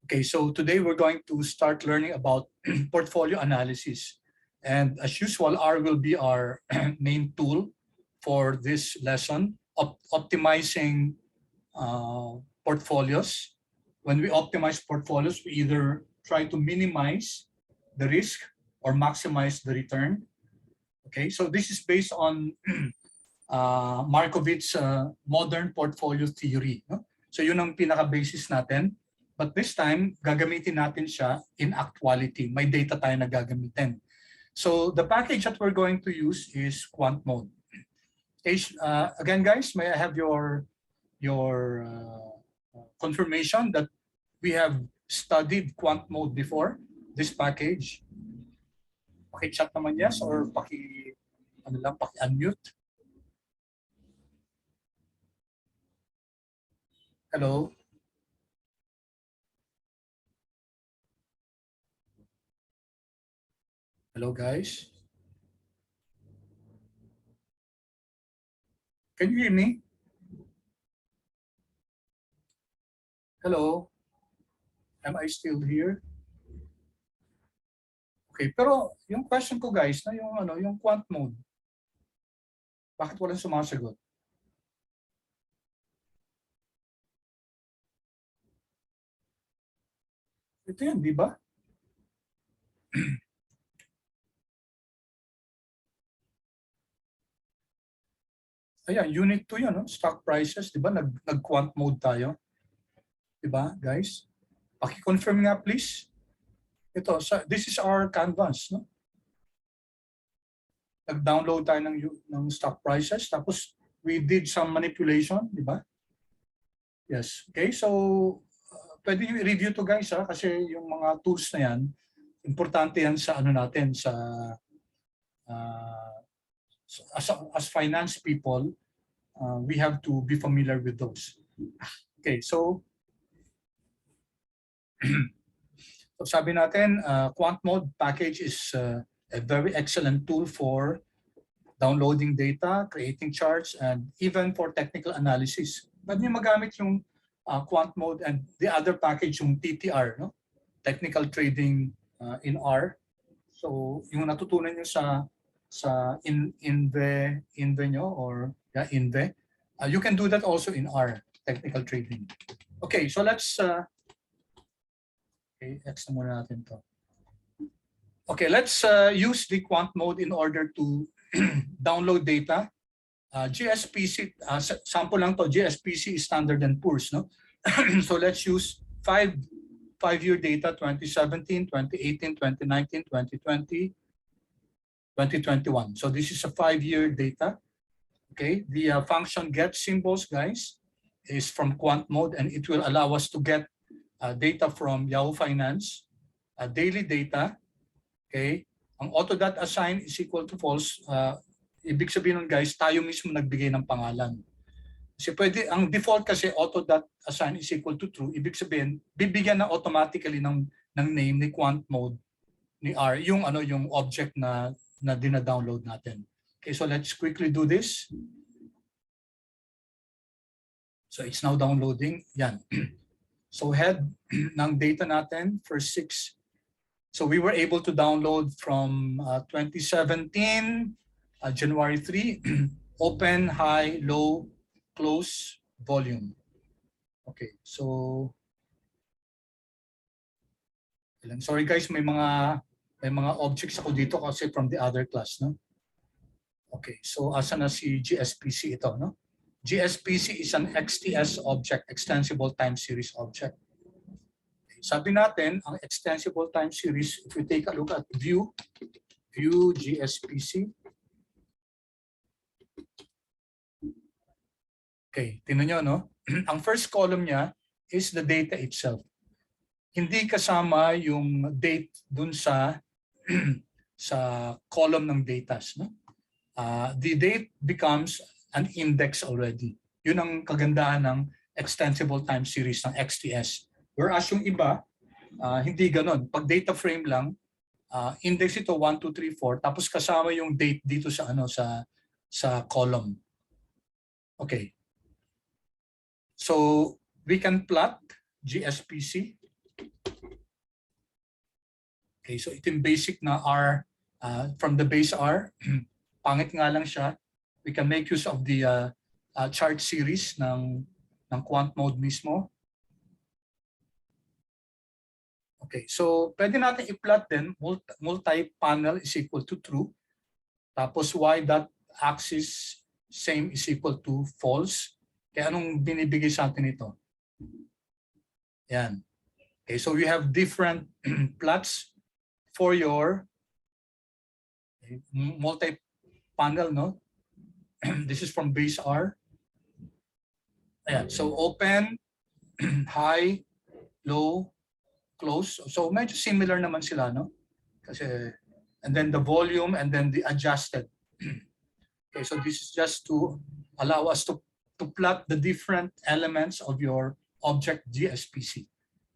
Okay, so today we're going to start learning about portfolio analysis. And as usual, R will be our main tool for this lesson, optimizing portfolios. When we optimize portfolios, we either try to minimize the risk or maximize the return. Okay, so this is based on Markovit's modern portfolio theory. No? So yun ang pinaka-basis natin. But this time, gagamitin natin siya in actuality. May data tayo na gagamitin. So the package that we're going to use is Quant Mode. Again, guys, may I have your confirmation that we have studied Quant Mode before, this package? Paki-chat naman yes or paki-unmute. Hello? Hello, guys? Can you hear me? Hello? Am I still here? Okay, pero yung question ko, guys, na yung Quant Mode, bakit walang sumasagot? Ito yan, di ba? Ayan, unit 2 yun, no? Stock prices, di ba? Nag-Quant Mode tayo. Di ba, guys? Paki-confirm nga, please. Ito, this is our canvas, no? Nag-download tayo ng stock prices, tapos we did some manipulation, di ba? Yes, okay, so pwede nyo i-review to, guys, ha? Kasi yung mga tools na yan, importante yan sa ano natin, sa as finance people, we have to be familiar with those. Okay, so sabi natin, Quant Mode package is a very excellent tool for downloading data, creating charts, and even for technical analysis. Pwede nyo magamit yung Quant Mode and the other package, yung TTR, no? Technical Trading in R. So yung natutunan nyo sa Inve nyo or Inve, you can do that also in R, technical trading. Okay, so let's okay, X na muna natin to. Okay, let's use the Quant Mode in order to download data. GSPC, sample lang to, GSPC is Standard & Poor's, no? So let's use five-year data, 2017, 2018, 2019, 2020, 2021. So this is a 5-year data. Okay, the function get symbols, guys, is from Quant Mode, and it will allow us to get data from Yahoo Finance, daily data. Okay, ang auto.assign is equal to false. Ibig sabihin nun, guys, tayo mismo nagbigay ng pangalan. Kasi pwede, ang default kasi auto.assign is equal to true. Ibig sabihin, bibigyan na automatically ng name ni Quant Mode ni R yung object na dina-download natin. Okay, so let's quickly do this. So it's now downloading. Yan. So head ng data natin for 6. So we were able to download from 2017, January 3, open, high, low, close, volume. Okay, so sorry guys, may mga objects ako dito kasi from the other class, no? Okay, so asa na si GSPC ito, no? GSPC is an XTS object, extensible time series object. Okay, sabi natin, ang extensible time series, if we take a look at view GSPC. Okay, tingnan nyo, no? Ang first column niya is the data itself. Hindi kasama yung date dun sa column ng data, no? The date becomes an index already. Yun ang kagandahan ng extensible time series ng XTS. Whereas yung iba, hindi ganon. Pag data frame lang, index ito 1, 2, 3, 4, tapos kasama yung date dito sa sa column. Okay. So we can plot GSPC. Okay, so ito yung basic na R, from the base R, pangit nga lang siya. We can make use of the chart series ng Quant Mode mismo. Okay, so pwede natin i-plot din, multi-panel is equal to true. Tapos y dot axis same is equal to false. Kaya anong binibigay sa atin ito? Yan. Okay, so we have different plots for your multi-panel, no? This is from base R. Ayan, so open, high, low, close. So medyo similar naman sila, no? Kasi, and then the volume and then the adjusted. Okay, so this is just to allow us to plot the different elements of your object GSPC.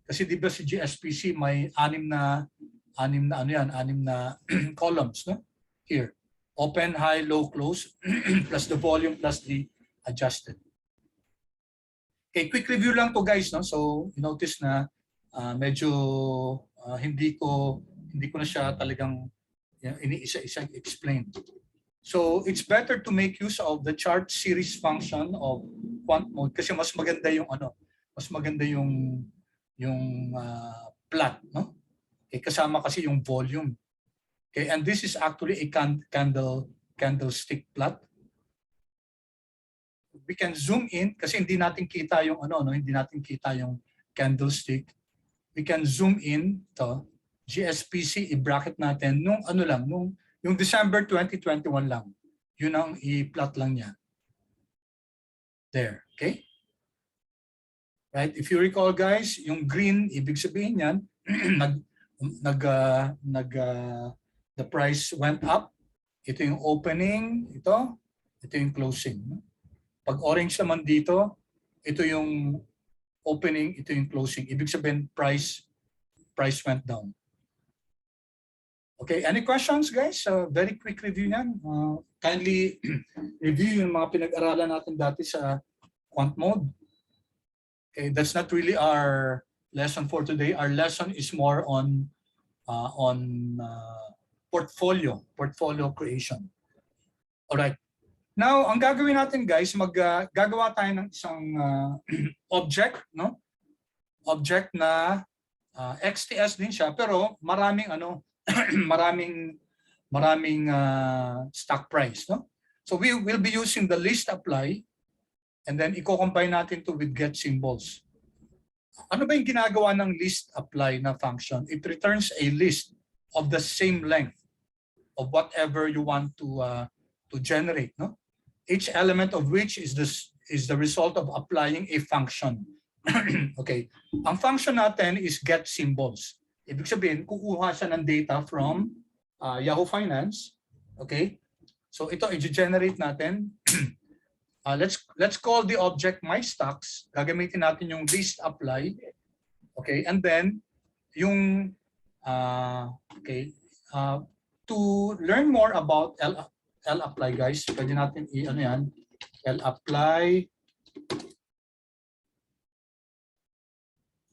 Kasi di ba si GSPC may anim na columns, no? Here, open, high, low, close, plus the volume plus the adjusted. Okay, quick review lang to guys, no? So you notice na medyo hindi ko na siya talagang iniisa-isa explain. So it's better to make use of the chart series function of Quant Mode kasi mas maganda yung plot, no? Okay, kasama kasi yung volume. Okay, and this is actually a candlestick plot. We can zoom in kasi hindi natin kita yung hindi natin kita yung candlestick. We can zoom in to GSPC, i-bracket natin nung yung December 2021 lang. Yun ang i-plot lang niya. There, okay? Right? If you recall guys, yung green ibig sabihin niyan the price went up. Ito yung opening, ito yung closing. Pag orange naman dito, ito yung opening, ito yung closing. Ibig sabihin price went down. Okay, any questions guys? Very quick review niyan. Kindly review yung mga pinag-aralan natin dati sa Quant Mode. Okay, that's not really our lesson for today. Our lesson is more on portfolio creation. All right. Now, ang gagawin natin guys, gagawa tayo ng isang object, no? Object na XTS din siya, pero maraming stock price, no? So we will be using the list apply and then i-combine natin to with get symbols. Ano ba yung ginagawa ng list apply na function? It returns a list of the same length of whatever you want to generate, no? Each element of which is the result of applying a function. Okay. Ang function natin is get symbols. Ibig sabihin, kukuha siya ng data from Yahoo Finance. Okay. So ito i-generate natin. Let's call the object my stocks. Gagamitin natin yung list apply. Okay. And then yung to learn more about L apply guys, pwede natin L apply.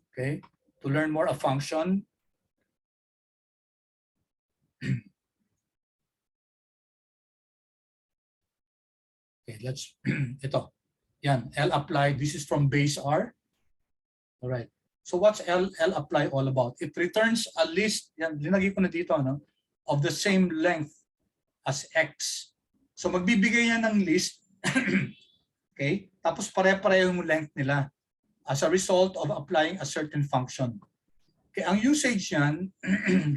Okay, to learn more a function. Okay, let's ito. Yan, L apply. This is from base R. All right. So what's L apply all about? It returns a list. Yan, linagay ko na dito of the same length as X. So magbibigay yan ng list. Okay? Tapos pare-pareho yung length nila as a result of applying a certain function. Okay, ang usage yan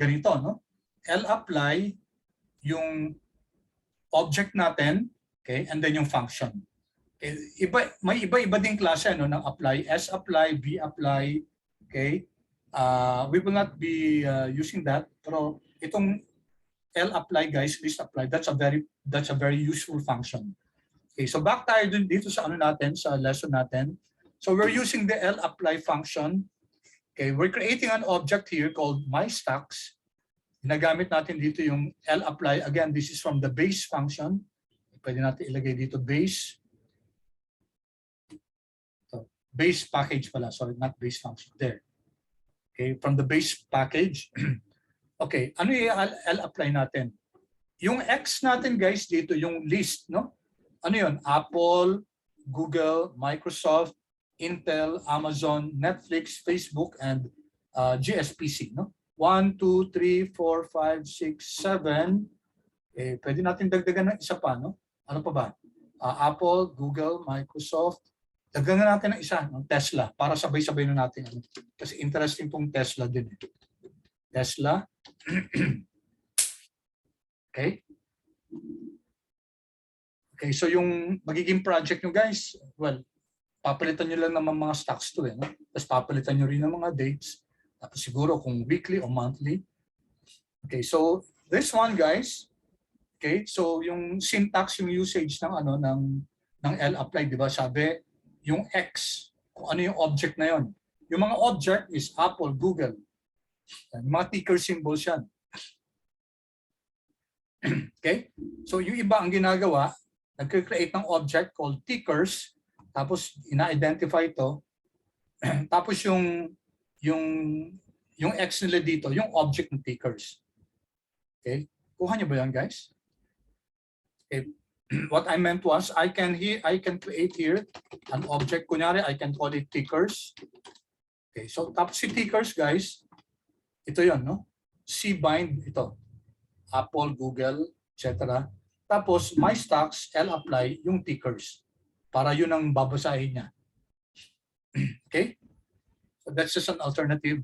ganito, no? L apply yung object natin, okay, and then yung function. Okay, may iba-iba ding klase ng apply, S apply, B apply, okay? We will not be using that, pero itong L apply guys, list apply, that's a very useful function. Okay, so back tayo dito sa sa lesson natin. So we're using the L apply function. Okay, we're creating an object here called my stocks. Ginagamit natin dito yung L apply. Again, this is from the base function. Pwede natin ilagay dito base. So, base package pala, sorry, not base function. There. Okay, from the base package. Okay, ano yung L-apply natin? Yung X natin guys dito, yung list, no? Ano yun? Apple, Google, Microsoft, Intel, Amazon, Netflix, Facebook, and GSPC, no? 1, 2, 3, 4, 5, 6, 7. Pwede natin dagdagan ng isa pa, no? Ano pa ba? Apple, Google, Microsoft. Dagdagan natin ng isa, ng Tesla, para sabay-sabay na natin. Kasi interesting pong Tesla din. Tesla. Okay. Okay, so yung magiging project nyo guys, well, papalitan nyo lang naman mga stocks to no? Tapos papalitan nyo rin ng mga dates. Tapos siguro kung weekly o monthly. Okay, so this one guys, okay, so yung syntax, yung usage ng ano ng L-apply, di ba? Sabi, yung X, kung ano yung object na yon. Yung mga object is Apple, Google. Yung mga ticker symbols yan. Okay? So yung iba ang ginagawa, nagcreate ng object called tickers, tapos ina-identify ito. Tapos yung X nila dito, yung object ng tickers. Okay? Kuha niyo ba yan, guys? Okay. What I meant was I can create here an object. Kunyari, I can call it tickers. Okay, so tapos si tickers, guys, ito 'yon, no? C-bind ito. Apple, Google, etc. Tapos my stocks, L-apply yung tickers. Para yun ang babasahin niya. Okay? So that's just an alternative.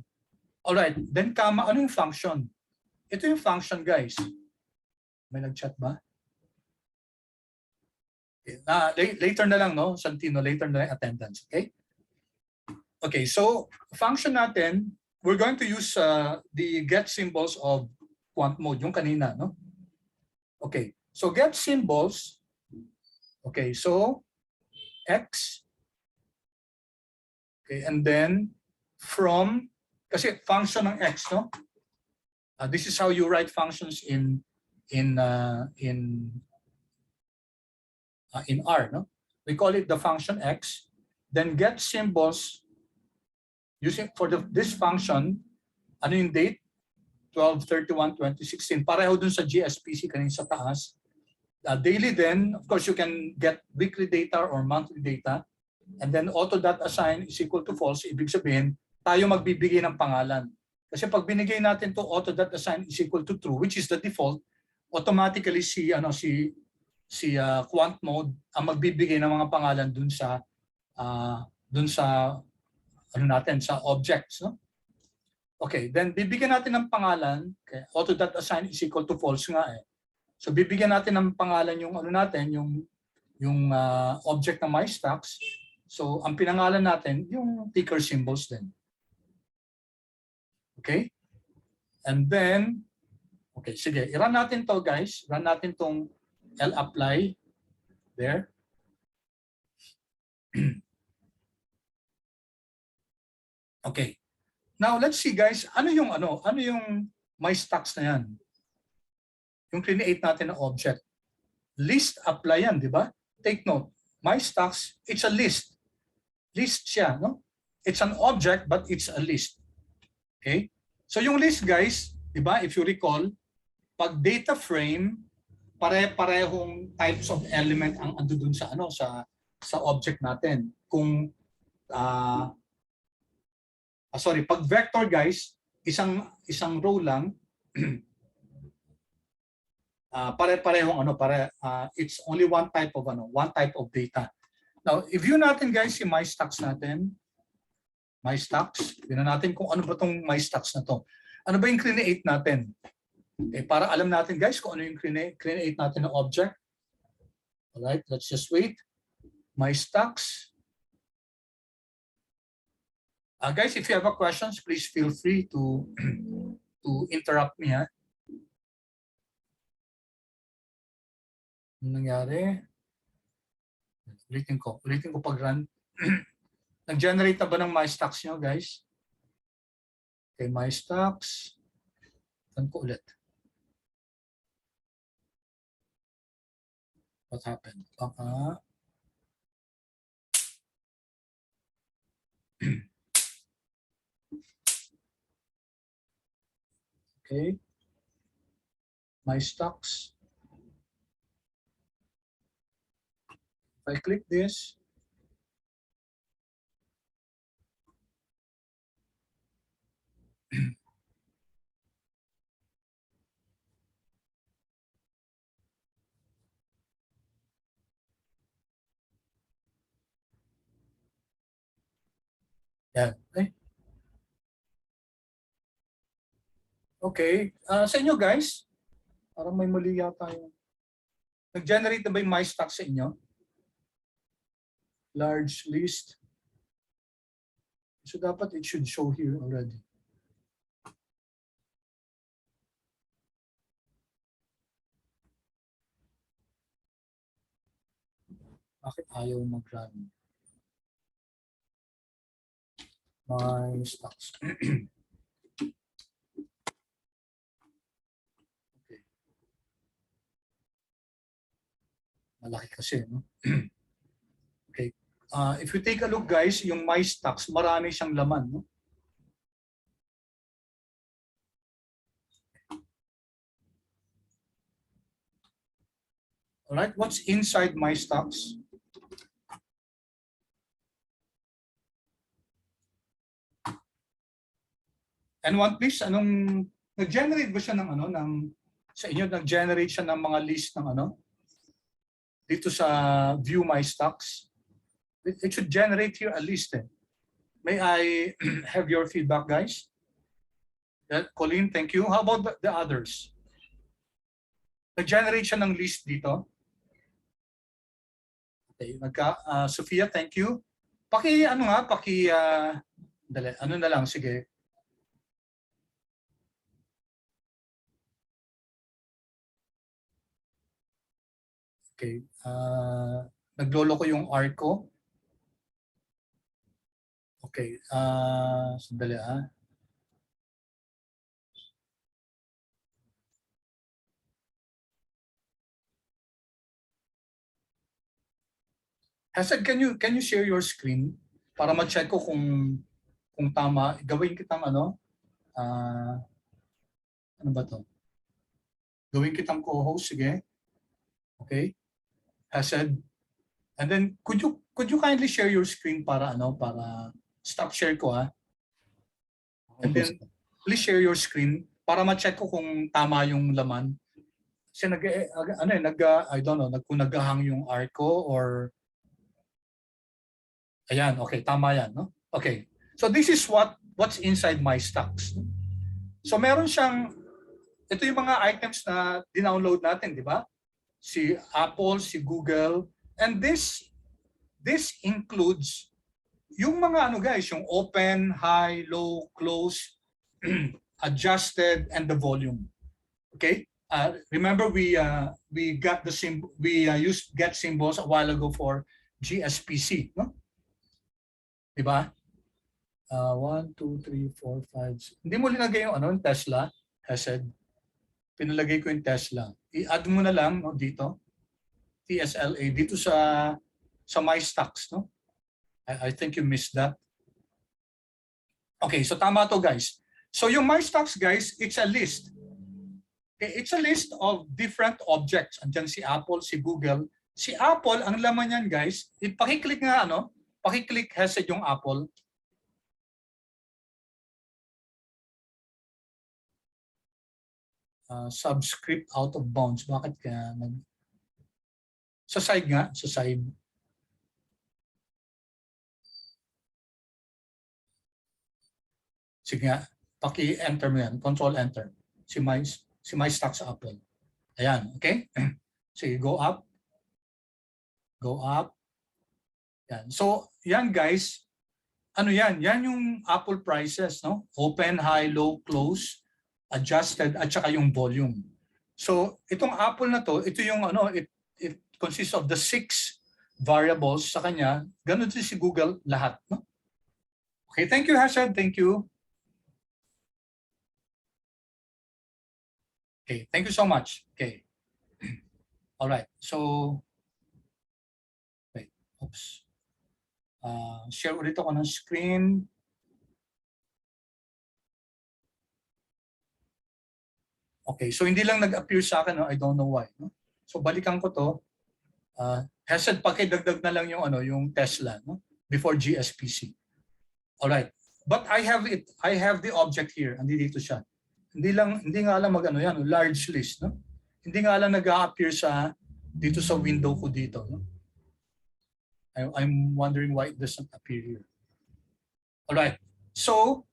All right, then ano yung function? Ito yung function, guys. May nag-chat ba? Later na lang, no? Santino, later na lang attendance, okay? Okay, so function natin, we're going to use the get symbols of Quant Mode, yung kanina, no? Okay, so get symbols, okay, so X, okay, and then from, kasi function ng X, no? This is how you write functions in R, no? We call it the function X. Then get symbols using for this function. Ano yung date? 12/31/2016. Pareho dun sa GSPC kanina sa taas. Daily then, of course, you can get weekly data or monthly data. And then auto.assign is equal to false. Ibig sabihin, tayo magbibigay ng pangalan. Kasi pag binigay natin to auto.assign is equal to true, which is the default, automatically si Quant Mode ang magbibigay ng mga pangalan dun sa ano natin sa objects, no? Okay, then bibigyan natin ng pangalan, okay, auto.assign is equal to false nga eh. So bibigyan natin ng pangalan yung ano natin, yung object ng my stocks. So ang pinangalan natin yung ticker symbols din. Okay? And then okay, sige, i-run natin to guys. Run natin tong L-apply there. Okay. Now let's see guys, ano yung my stocks na yan? Yung create natin na object. List apply yan, di ba? Take note. My stocks, it's a list. List siya, no? It's an object but it's a list. Okay? So yung list guys, di ba? If you recall, pag data frame, pare-parehong types of element ang ando dun sa sa object natin. Kung pag vector guys, isang row lang, pare-parehong it's only one type of data. Now, if view natin guys si my stocks natin, my stocks, tingnan natin kung ano ba tong my stocks na to. Ano ba yung create natin? Okay, para alam natin guys kung ano yung create natin na object. Alright, let's just wait. My stocks. Guys, if you have a questions, please feel free to interrupt me. Ha? Ano nangyari? Ulitin ko pag-run. Nag-generate na ba ng my stocks nyo, guys? Okay, my stocks. Run ko ulit. What happened? Okay. my stocks. If I click this, yeah. Okay. Sa inyo guys, parang may mali yata yung nag-generate na ba yung my stock sa inyo? Large list. So dapat it should show here already. Bakit ayaw mag-run? My stocks. Okay. Malaki kasi, no? Okay. If you take a look guys, yung my stocks, marami siyang laman, no? All right, what's inside my stocks? And one please, anong nag-generate ba siya ng ano ng sa inyo nag-generate siya ng mga list ng ano dito sa view my stocks? It should generate here a list. May I have your feedback, guys? Colleen, thank you. How about the others? Nag-generate siya ng list dito. Okay, Sophia, thank you. Dali, ano na lang, sige. Okay, naglolo ko yung R ko. Okay, sandali Hassan, can you share your screen para ma-check ko kung tama. Gawin kitang ano ba to? Gawin kitang co-host, sige. Okay. Hassan, and then could you kindly share your screen para stop share ko And then please share your screen para ma-check ko kung tama yung laman. Kasi I don't know, kung naghahang yung R ko or ayan, okay, tama yan, no? Okay. So this is what's inside my stocks. So meron siyang ito yung mga items na dinownload natin, di ba? Si Apple, si Google, and this includes yung mga guys, yung open, high, low, close, adjusted, and the volume. Okay? Remember we got the symbol, we used get symbols a while ago for GSPC, no? Diba? 1, 2, 3, 4, 5. Hindi mo linagay yung Tesla, Hesed. Pinalagay ko yung Tesla. I-add mo na lang dito. TSLA dito sa my stocks, no? I think you missed that. Okay, so tama to guys. So yung my stocks guys, it's a list. Okay, it's a list of different objects. Andiyan si Apple, si Google. Si Apple, ang laman niyan guys, pakiclick nga pakiclick Hesed yung Apple. Subscript out of bounds. Bakit kaya sa side nga, sa side. Sige nga, paki-enter mo yan, control enter. Si my stocks sa Apple. Ayan, okay? Sige, go up. Go up. Yan. So, yan guys, yan? Yan yung Apple prices, no? Open, high, low, close, adjusted, at saka yung volume. So, itong Apple na to, ito yung it consists of the 6 variables sa kanya. Ganun din si Google lahat, no? Okay, thank you, Hassan. Thank you. Okay, thank you so much. Okay. All right. So, wait. Oops. Share ulit ako ng screen. Okay, so hindi lang nag-appear sa akin, no? I don't know why. No? So balikan ko to. Hesed, pakidagdag na lang yung ano, yung Tesla, no? Before GSPC. All right. But I have it. I have the object here. Andito siya. Hindi nga lang magano yan, large list, no? Hindi nga lang nag-a-appear sa dito sa window ko dito, no? I'm wondering why it doesn't appear here. All right. So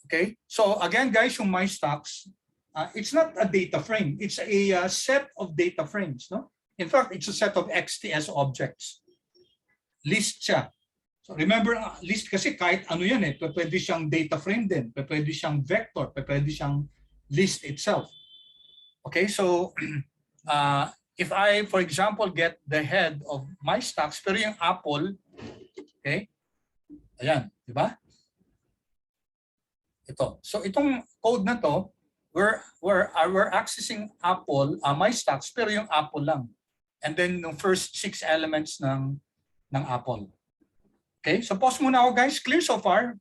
okay. So again, guys, yung my stocks, it's not a data frame. It's a set of data frames, no? In fact, it's a set of XTS objects. List siya. So remember, list kasi kahit ano yan eh. Pwede siyang data frame din. Pwede siyang vector. Pwede siyang list itself. Okay, so if I, for example, get the head of my stocks, pero yung Apple, okay, ayan, di ba? Ito. So itong code na to, we're accessing Apple, my stocks, pero yung Apple lang. And then yung first 6 elements ng Apple. Okay, so pause muna ako, guys. Clear so far?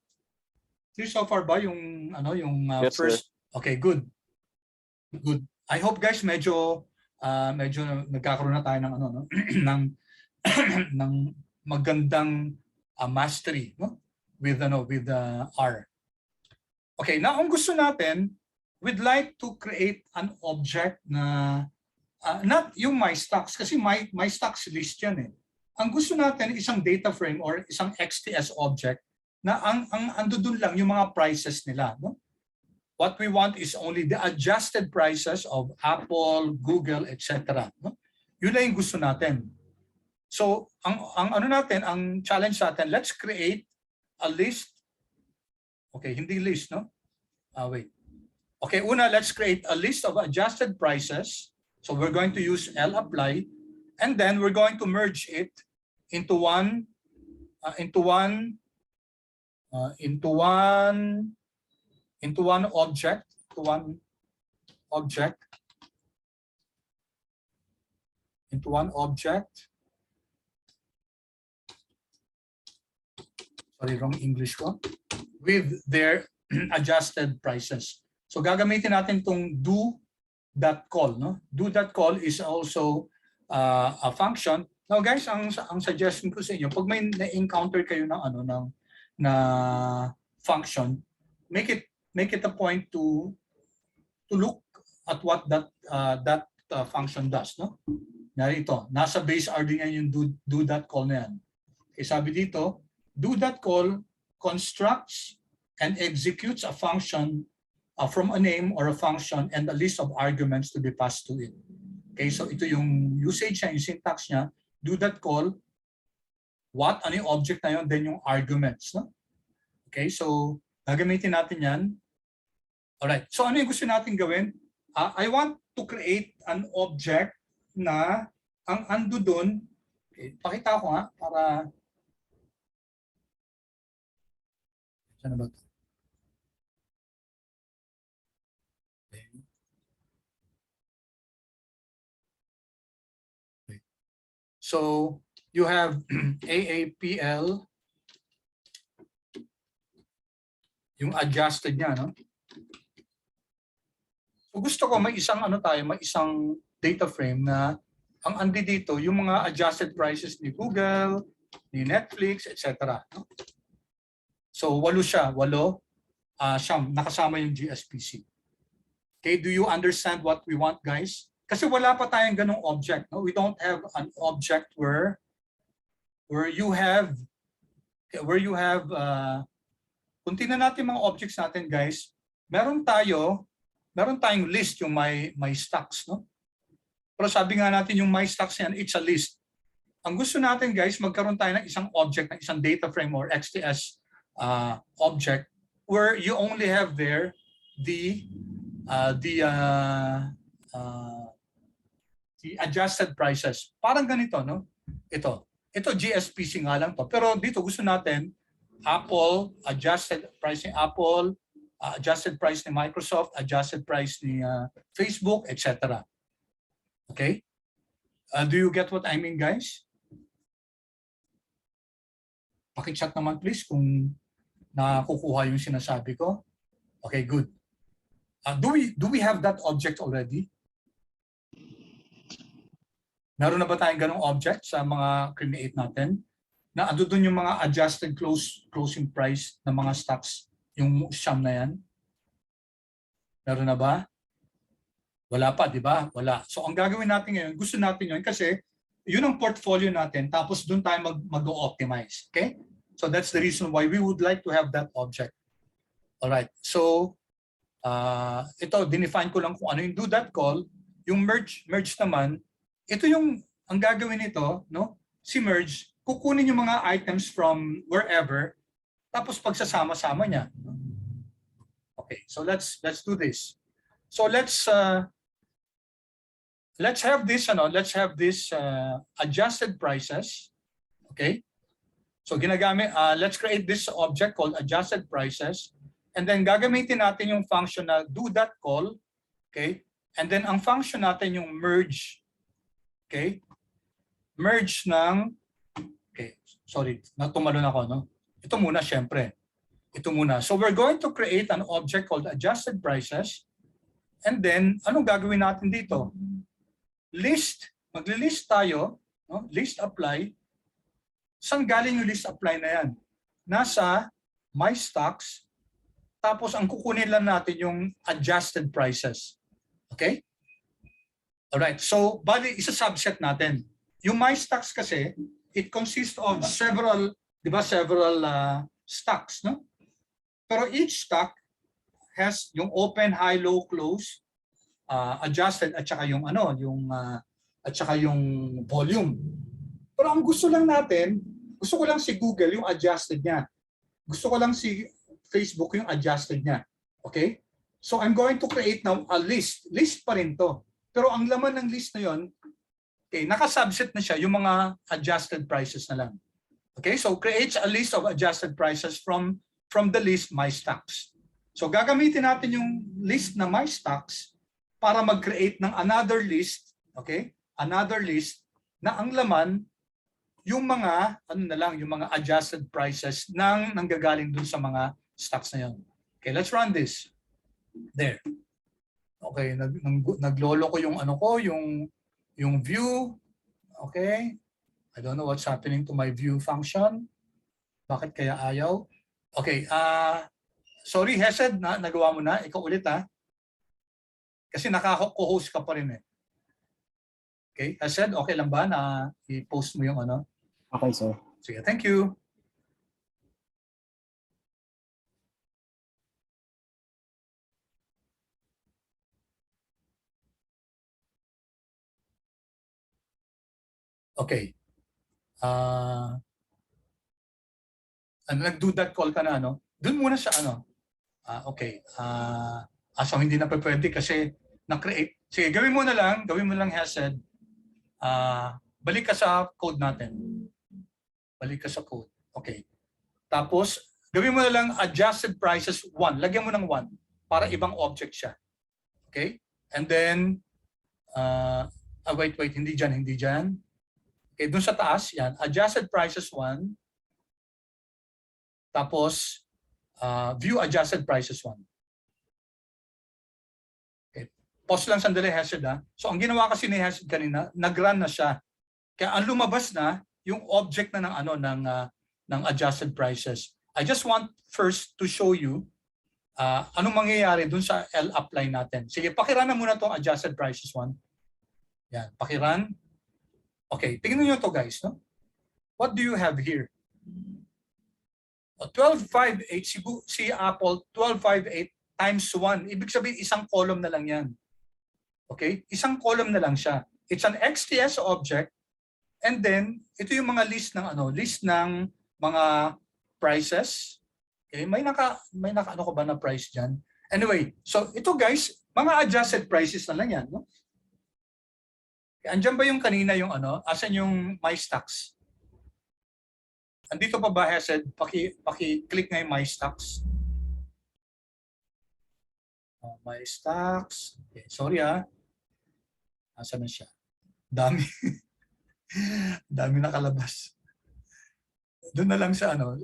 Clear so far ba yung ano yung Yes, first? sir. Okay, good. Good. I hope, guys, medyo nagkakaroon na tayo ng ano, no? ng magandang mastery, no? With R. Okay, now ang gusto natin, we'd like to create an object na not yung my stocks kasi my stocks list yan eh. Ang gusto natin isang data frame or isang XTS object na ang ando dun lang yung mga prices nila, no? What we want is only the adjusted prices of Apple, Google, etc. No? Yun na yung gusto natin. So, ang ano natin, ang challenge natin, let's create a list. Okay, hindi list, no? Wait. Okay, una, let's create a list of adjusted prices. So we're going to use lapply, and then we're going to merge it into one object, sorry, wrong English ko, with their adjusted prices. So gagamitin natin itong do.call, no? Do.call is also a function. Now guys, ang suggestion ko sa inyo, pag may na-encounter kayo ng ano na function, make it a point to look at what that function does, no? Narito, nasa base R din yan yung do.call na yan. Okay, sabi dito, do.call constructs and executes a function from a name or a function and a list of arguments to be passed to it. Okay, so ito yung usage niya, yung syntax niya, do.call, what, ano yung object na yun, then yung arguments. No? Okay, so gagamitin natin yan. Alright, so ano yung gusto natin gawin? I want to create an object na ang ando dun, okay, pakita ko nga para, saan ba ito? So you have AAPL, yung adjusted niya, no? So gusto ko may isang ano tayo, may isang data frame na ang andi dito yung mga adjusted prices ni Google, ni Netflix, etc. No? So 8 siya, 8 siyam, nakasama yung GSPC. Okay, do you understand what we want, guys? Kasi wala pa tayong ganong object. No? We don't have an object where you have kung tingnan natin mga objects natin, guys, meron tayong list yung my stocks, no? Pero sabi nga natin yung my stocks yan, it's a list. Ang gusto natin, guys, magkaroon tayo ng isang object, ng isang data frame or XTS object where you only have there the adjusted prices. Parang ganito, no? Ito GSPC nga lang to. Pero dito gusto natin Apple, adjusted price ni Apple, adjusted price ni Microsoft, adjusted price ni Facebook, etc. Okay? Do you get what I mean, guys? Paki-chat naman please kung nakukuha yung sinasabi ko. Okay, good. Do we have that object already? Meron na ba tayong ganong object sa mga create natin? Na ando doon yung mga adjusted closing price ng mga stocks, yung sum na yan? Meron na ba? Wala pa, di ba? Wala. So ang gagawin natin ngayon, gusto natin yun kasi yun ang portfolio natin, tapos doon tayo mag-optimize. Okay? So that's the reason why we would like to have that object. Alright. So ito, dinefine ko lang kung ano yung do that call. Yung merge naman, ito yung, ang gagawin nito, no? Si merge, kukunin yung mga items from wherever, tapos pagsasama-sama niya. Okay, so let's do this. So let's have this, adjusted prices. Okay? So ginagamit, let's create this object called adjusted prices. And then gagamitin natin yung function na do that call. Okay? And then ang function natin yung merge. Okay? Merge ng, okay, sorry, natumalon ako, no? Ito muna, syempre. Ito muna. So we're going to create an object called adjusted prices. And then, anong gagawin natin dito? List. Magli-list tayo, no? List apply. Saan galing yung list apply na yan? Nasa my stocks. Tapos ang kukunin lang natin yung adjusted prices. Okay? Alright, so bali isa subset natin. Yung my stocks kasi, it consists of several, di ba, several stocks, no? Pero each stock has yung open, high, low, close, adjusted at saka yung ano, yung at saka yung volume. Pero ang gusto lang natin, gusto ko lang si Google yung adjusted niya. Gusto ko lang si Facebook yung adjusted niya. Okay? So I'm going to create now a list. List pa rin to. Pero ang laman ng list na yon, okay, naka-subset na siya yung mga adjusted prices na lang. Okay, so creates a list of adjusted prices from the list my stocks. So gagamitin natin yung list na my stocks para mag-create ng another list, okay? Another list na ang laman yung mga ano na lang, yung mga adjusted prices nang nanggagaling dun sa mga stocks na yon. Okay, let's run this. There. Okay, naglolo ko yung ano ko, yung view. Okay? I don't know what's happening to my view function. Bakit kaya ayaw? Okay, sorry Hesed, nagawa mo na. Ikaw ulit ha. Kasi naka-co-host ka pa rin eh. Okay, Hesed, okay lang ba na i-post mo yung ano? Okay, sir. Sige, thank you. Okay. Nag-do that call ka na, ano? Doon muna sa ano. Okay. So hindi na pwede kasi na-create. Sige, gawin mo lang Hesed. Balik ka sa code natin. Balik ka sa code. Okay. Tapos, gawin mo na lang adjusted prices 1. Lagyan mo ng 1 para ibang object siya. Okay? And then, wait, hindi dyan. Okay, dun sa taas, yan, adjusted prices 1. Tapos, view adjusted prices 1. Okay. Pause lang sandali, Hesed ha. So, ang ginawa kasi ni Hesed kanina, nag-run na siya. Kaya ang lumabas na, yung object na ng, ano, ng adjusted prices. I just want first to show you anong mangyayari dun sa L apply natin. Sige, pakirun na muna itong adjusted prices 1. Yan, pakirun. Okay, tingnan nyo to guys. No? What do you have here? 1258, si Apple, 1258 times 1. Ibig sabihin, isang column na lang yan. Okay? Isang column na lang siya. It's an XTS object. And then, ito yung mga list ng mga prices. Okay? May naka ano ko ba na price dyan? Anyway, so ito guys, mga adjusted prices na lang yan. No? Andiyan ba yung kanina yung ano? Asan yung my stocks? Andito pa ba, Hesed? Paki-click nga yung my stocks. My stocks. Okay, sorry ha. Asan na siya? Dami. Dami nakalabas. Doon na lang sa ano.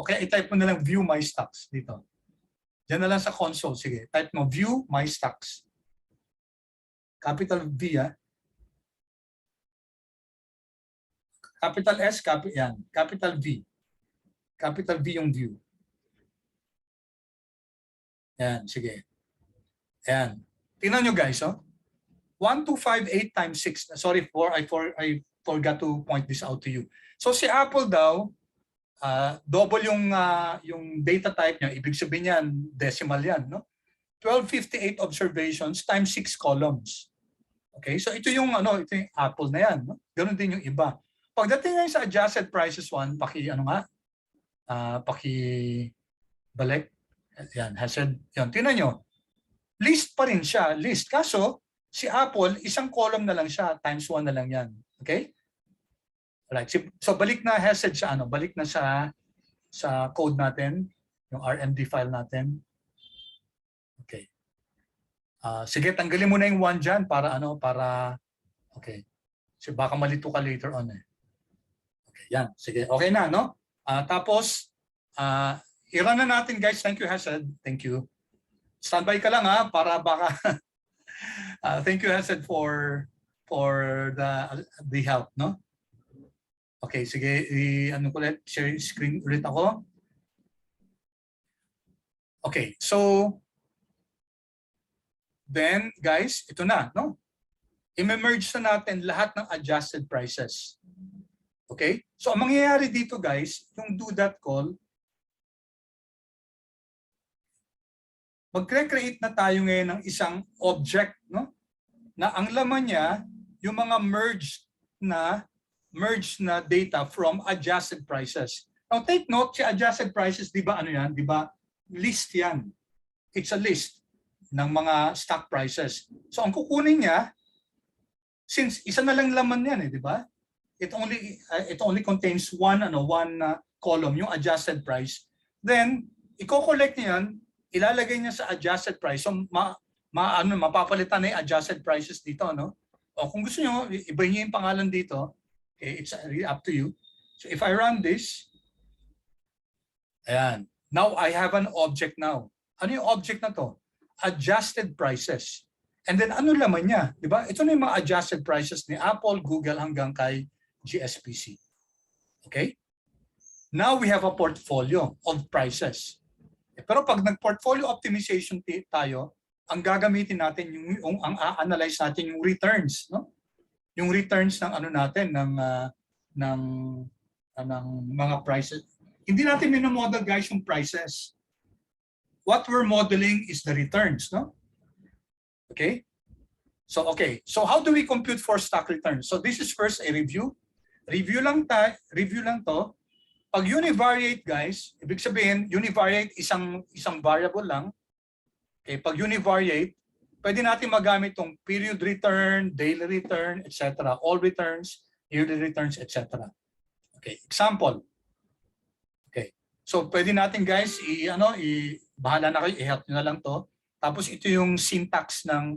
Okay, i-type mo na lang view my stocks dito. Diyan na lang sa console. Sige, type mo view my stocks. Capital V, capital S, yan. Capital V. Capital V yung view. Yan, sige. Yan. Tingnan nyo guys, 1258 times 6. Sorry, I forgot to point this out to you. So si Apple daw, double yung data type niya. Ibig sabihin yan, decimal yan, no? 1258 observations times 6 columns. Okay, so ito yung ito yung Apple na yan, no? Ganun din yung iba. Pagdating ngayon sa adjusted prices 1, balik. Yan, hashed. Yan, tingnan nyo. List pa rin siya, list. Kaso, si Apple, isang column na lang siya, times 1 na lang yan. Okay? Right. So, balik na hashed sa balik na sa code natin, yung RMD file natin. Okay. Sige, tanggalin mo na yung 1 dyan para okay. So, baka malito ka later on eh. Okay, yan. Sige, okay na, no? Tapos, i-run na natin guys. Thank you, Hased. Thank you. Standby ka lang para baka thank you, Hased, for the help, no? Okay, sige, ko ulit, share screen ulit ako. Okay, so then guys, ito na, no? I-merge na natin lahat ng adjusted prices. Okay? So ang mangyayari dito guys, yung do that call, mag-create na tayo ngayon ng isang object, no? Na ang laman niya, yung mga merged na data from adjusted prices. Now take note, si adjusted prices, di ba yan? Di ba? List yan. It's a list ng mga stock prices. So ang kukunin niya, since isa na lang laman yan, di ba? It only contains one column, yung adjusted price. Then, i-collect niya yan, ilalagay niya sa adjusted price. So mapapalitan na yung adjusted prices dito, no? O kung gusto niyo, ibahin niyo yung pangalan dito. Okay, it's really up to you. So if I run this, ayan. Now I have an object now. Ano yung object na to? Adjusted prices. And then ano laman niya? Di ba? Ito na yung mga adjusted prices ni Apple, Google hanggang kay GSPC. Okay? Now we have a portfolio of prices. Pero pag nag-portfolio optimization tayo, ang gagamitin natin ang a-analyze natin yung returns, no? Yung returns ng natin ng mga prices. Hindi natin minomodel guys yung prices. What we're modeling is the returns, no? Okay? So how do we compute for stock returns? So this is first a review. Review lang to. Pag univariate guys, ibig sabihin univariate isang variable lang. Okay, pag univariate, pwede natin magamit tong period return, daily return, etc. All returns, yearly returns, etc. Okay, example. Okay. So pwede natin guys bahala na kayo, i-help nyo na lang to. Tapos ito yung syntax ng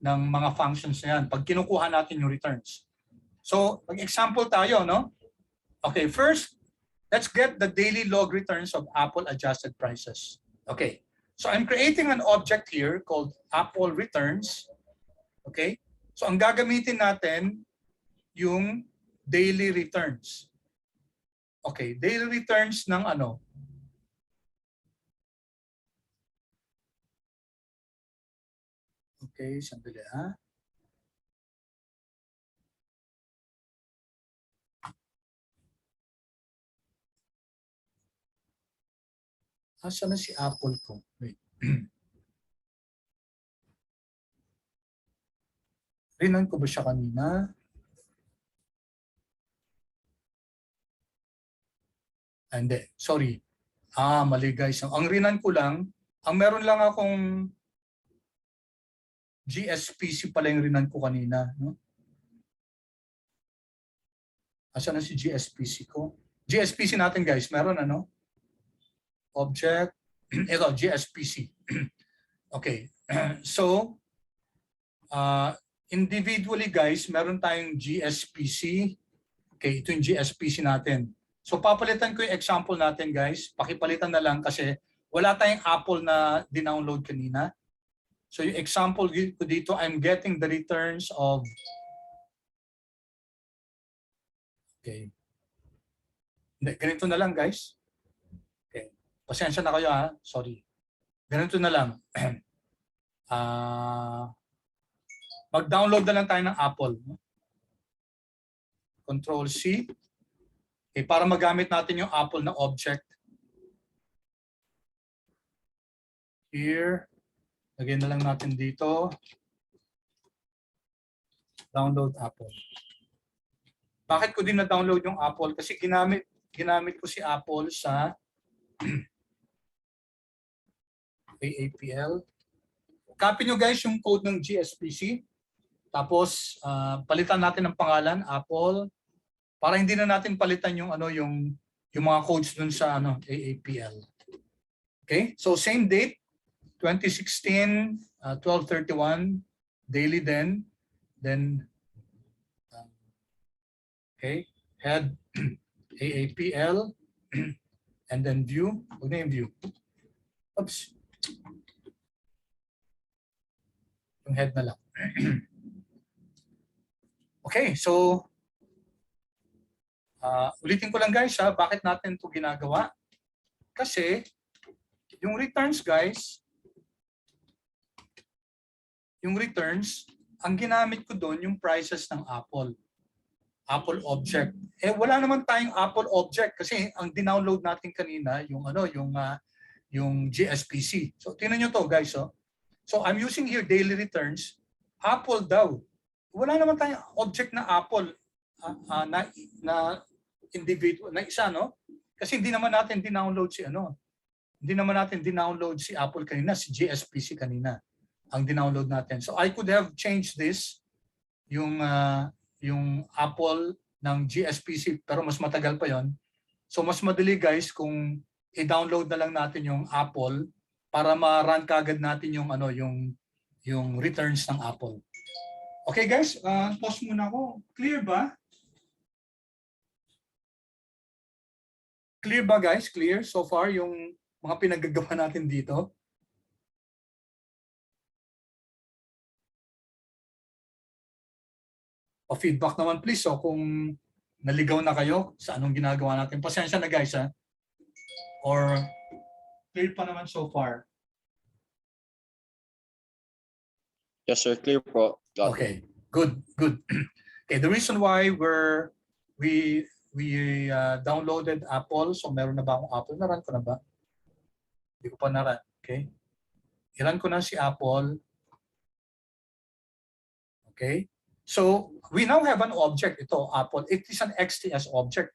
mga functions na yan pag kinukuha natin yung returns. So, mag-example tayo, no? Okay, first, let's get the daily log returns of Apple adjusted prices. Okay. So I'm creating an object here called APL Returns. Okay? So ang gagamitin natin yung daily returns. Okay, daily returns ng Okay, sandali Asa na si Apple ko? Wait. Rinan ko ba siya kanina? Hindi. Sorry. Mali guys. Ang rinan ko lang, ang meron lang akong GSPC pala yung rinan ko kanina. No? Asa na si GSPC ko? GSPC natin guys, meron object, ito, GSPC. Okay. So, individually guys, meron tayong GSPC. Okay, ito yung GSPC natin. So, papalitan ko yung example natin guys. Pakipalitan na lang kasi wala tayong Apple na dinownload kanina. So yung example ko dito, I'm getting the returns of, okay. Hindi, ganito na lang guys. Okay. Pasensya na kayo ha, sorry. Ganito na lang. Mag-download na lang tayo ng Apple. Control C. Okay, para magamit natin yung Apple na object. Here. Lagyan na lang natin dito. Download Apple. Bakit ko din na-download yung Apple? Kasi ginamit ko si Apple sa APL. Copy nyo guys yung code ng GSPC. Tapos palitan natin ng pangalan, Apple. Para hindi na natin palitan yung yung mga codes dun sa AAPL. Okay? So same date, 2016, 12/31, daily then okay, head AAPL and then view, huwag na yung view. Oops. Yung head na lang. Okay, so ulitin ko lang guys bakit natin ito ginagawa? Kasi yung returns guys, ang ginamit ko doon yung prices ng Apple object. Eh wala naman tayong Apple object kasi ang dinownload natin kanina yung GSPC. So tingnan niyo to guys, So I'm using here daily returns, Apple daw. Wala naman tayong object na Apple na individual na isa, no? Kasi hindi naman natin dinownload si Apple kanina, si GSPC kanina ang dinownload natin. So I could have changed this yung Apple ng GSPC pero mas matagal pa yon. So mas madali guys kung i-download na lang natin yung Apple para ma-run kagad natin yung returns ng Apple. Okay guys, pause muna ako. Clear ba? Clear ba guys? Clear so far yung mga pinagagawa natin dito? O feedback naman please. So kung naligaw na kayo sa anong ginagawa natin, pasensya na guys ha. Or clear pa naman so far? Yes sir, clear po. Got okay, good. Okay, the reason why we downloaded Apple, so meron na ba akong Apple? Na-run ko na ba? Hindi ko pa na-run. Okay. I-run ko na si Apple. Okay. So we now have an object. Ito, Apple. It is an XTS object.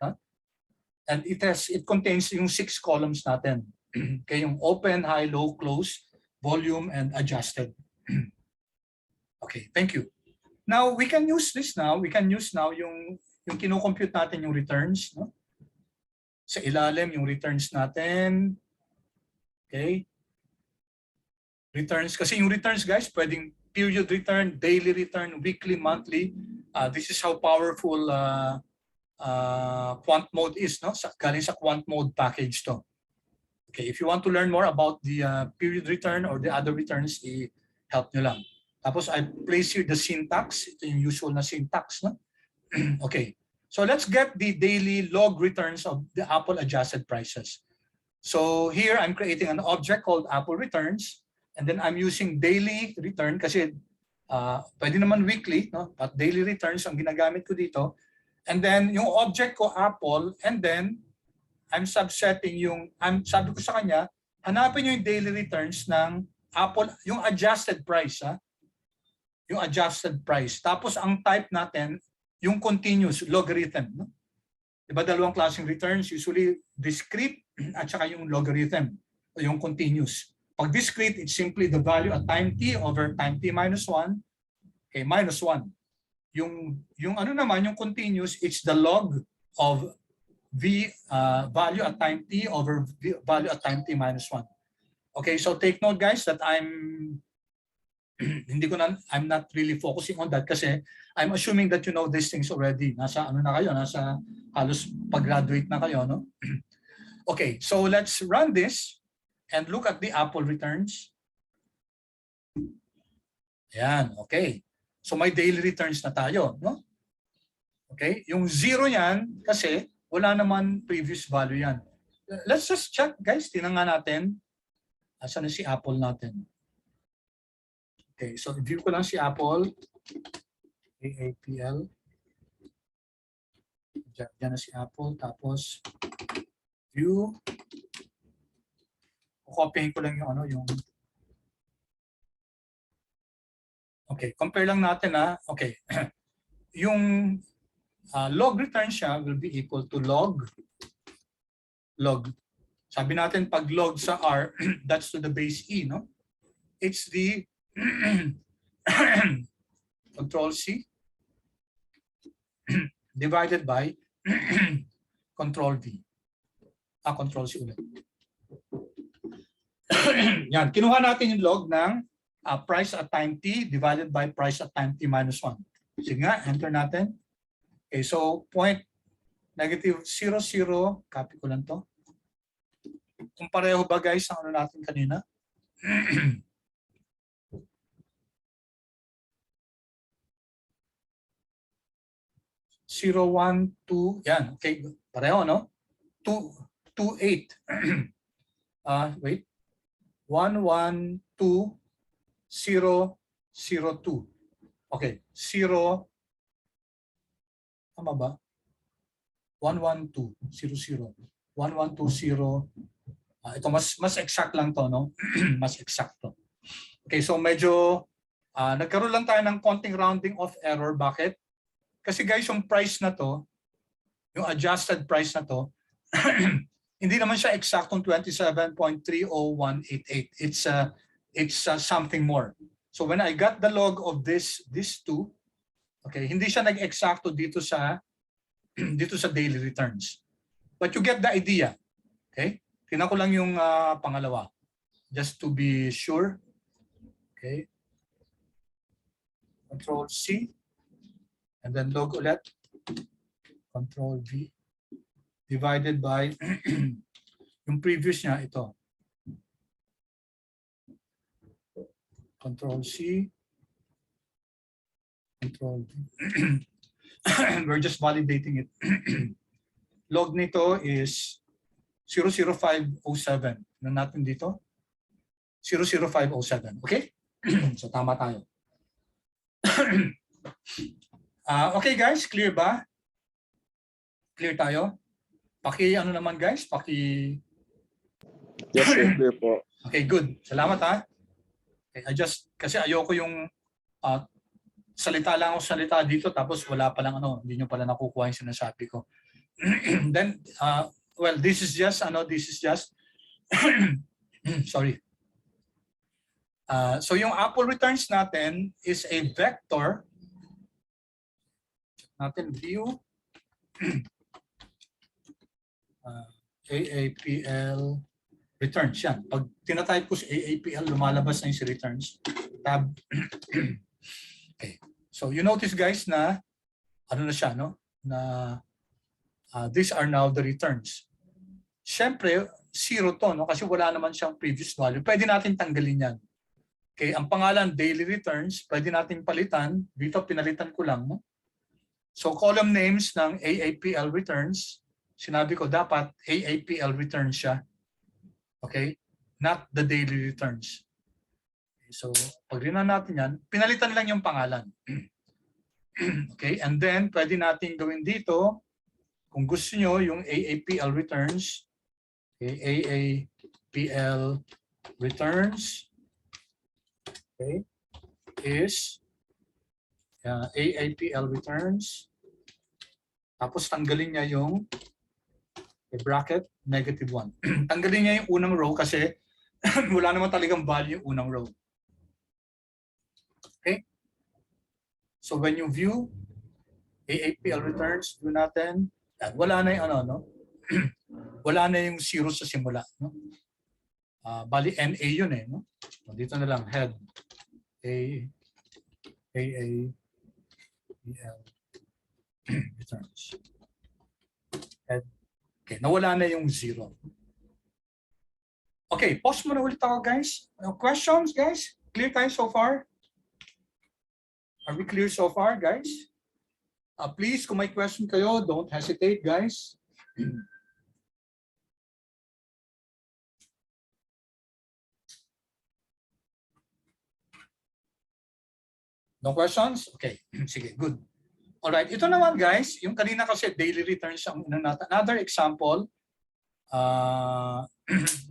And it contains yung 6 columns natin. Okay, yung open, high, low, close, volume, and adjusted. Okay, thank you. Now, we can use this now. We can use now yung kino-compute natin yung returns. No? Sa ilalim, yung returns natin. Okay. Returns. Kasi yung returns, guys, pwedeng period return, daily return, weekly, monthly. This is how powerful Quant Mode is. No? Galing sa Quant Mode package to. Okay, if you want to learn more about the period return or the other returns, i-help nyo lang. Tapos I place here the syntax. Ito yung usual na syntax. No? Okay. So let's get the daily log returns of the Apple adjusted prices. So here I'm creating an object called Apple Returns. And then I'm using daily return kasi pwede naman weekly. No? But daily returns ang ginagamit ko dito. And then yung object ko Apple. And then I'm subsetting sabi ko sa kanya, hanapin yung daily returns ng Apple, yung adjusted price. Yung adjusted price. Tapos ang type natin, yung continuous logarithm. No? Diba dalawang klaseng returns? Usually discrete at saka yung logarithm o yung continuous. Pag discrete, it's simply the value at time t over time t minus 1. Okay, minus 1. Yung ano naman, yung continuous, it's the log of v value at time t over value at time t minus 1. Okay, so take note guys that I'm not really focusing on that kasi I'm assuming that you know these things already. Nasa ano na kayo, nasa halos pag-graduate na kayo, no? Okay, so let's run this and look at the Apple returns. Ayan, okay. So may daily returns na tayo, no? Okay, yung 0 yan kasi wala naman previous value yan. Let's just check, guys. Tingnan nga natin. Asan na si Apple natin? Okay, so view ko lang si Apple. APL. Diyan na si Apple. Tapos view. Copying ko lang yung ano, yung okay, compare lang natin ha. Okay. Yung log return siya will be equal to log. Sabi natin pag log sa R, that's to the base E, no? It's the Control C divided by Control V. Control C ulit. Yan, kinuha natin yung log ng price at time t divided by price at time t minus 1. Sige nga, enter natin. Okay, so point negative 0, 0. Copy ko lang to. Kung pareho ba guys ang ano natin kanina? 0, 1, 2. Yan, okay. Pareho, no? 2, 2, 8. Wait. 1, 1, 2, 0, 0, 2. Okay, 0. Tama ba? 1, 1, 2, 0, 0. 1, 1, 2, 0. Ito mas exact lang to, no? Mas exact to. Okay, so medyo nagkaroon lang tayo ng konting rounding off error. Bakit? Kasi guys, yung price na to, yung adjusted price na to, hindi naman siya eksaktong 27.30188. It's something more. So when I got the log of these two, okay, hindi siya nag-eksakto dito sa daily returns. But you get the idea. Okay? Tingnan ko lang yung pangalawa. Just to be sure. Okay. Control C. And then log ulit. Control V. Divided by yung previous niya, ito. Control C. Control V. We're just validating it. Log nito is 00507. Ano natin dito? 00507. Okay? So tama tayo. Okay guys, clear ba? Clear tayo? Ano naman guys? Yes, sir. Clear po. Okay, good. Salamat ha. Okay, kasi ayoko yung salita lang ako salita dito tapos wala pa lang hindi nyo pala nakukuha yung sinasabi ko. Then, well, this is just sorry. So yung Apple returns natin is a vector. Check natin view. AAPL returns yan. Pag tinatype ko si AAPL, lumalabas na yung si returns. Tab. Okay. So you notice guys na ano na siya, no? Na these are now the returns. Siyempre, 0 to, no? Kasi wala naman siyang previous value. Pwede natin tanggalin yan. Okay, ang pangalan daily returns, pwede natin palitan. Dito pinalitan ko lang, no? So column names ng AAPL returns, sinabi ko dapat AAPL returns siya. Okay? Not the daily returns. Okay, so pag rinan natin yan, pinalitan lang yung pangalan. Okay, and then pwede natin gawin dito, kung gusto nyo, yung AAPL returns, okay, AAPL returns, okay, is AAPL returns, tapos tanggalin niya yung bracket -1. Tanggalin niya yung unang row kasi wala naman talagang value yung unang row. Okay? So when you view AAPL returns, view natin, wala na yung wala na yung 0 sa simula, no? Bali NA yun eh, no? Dito na lang head AAPL returns. Head. Okay, nawala na yung 0. Okay, pause muna ulit ako guys. Questions guys? Clear tayo so far? Are we clear so far guys? Please, kung may question kayo, don't hesitate guys. No questions? Okay, sige, good. Alright, ito naman guys, yung kanina kasi daily returns ang natin. Another example,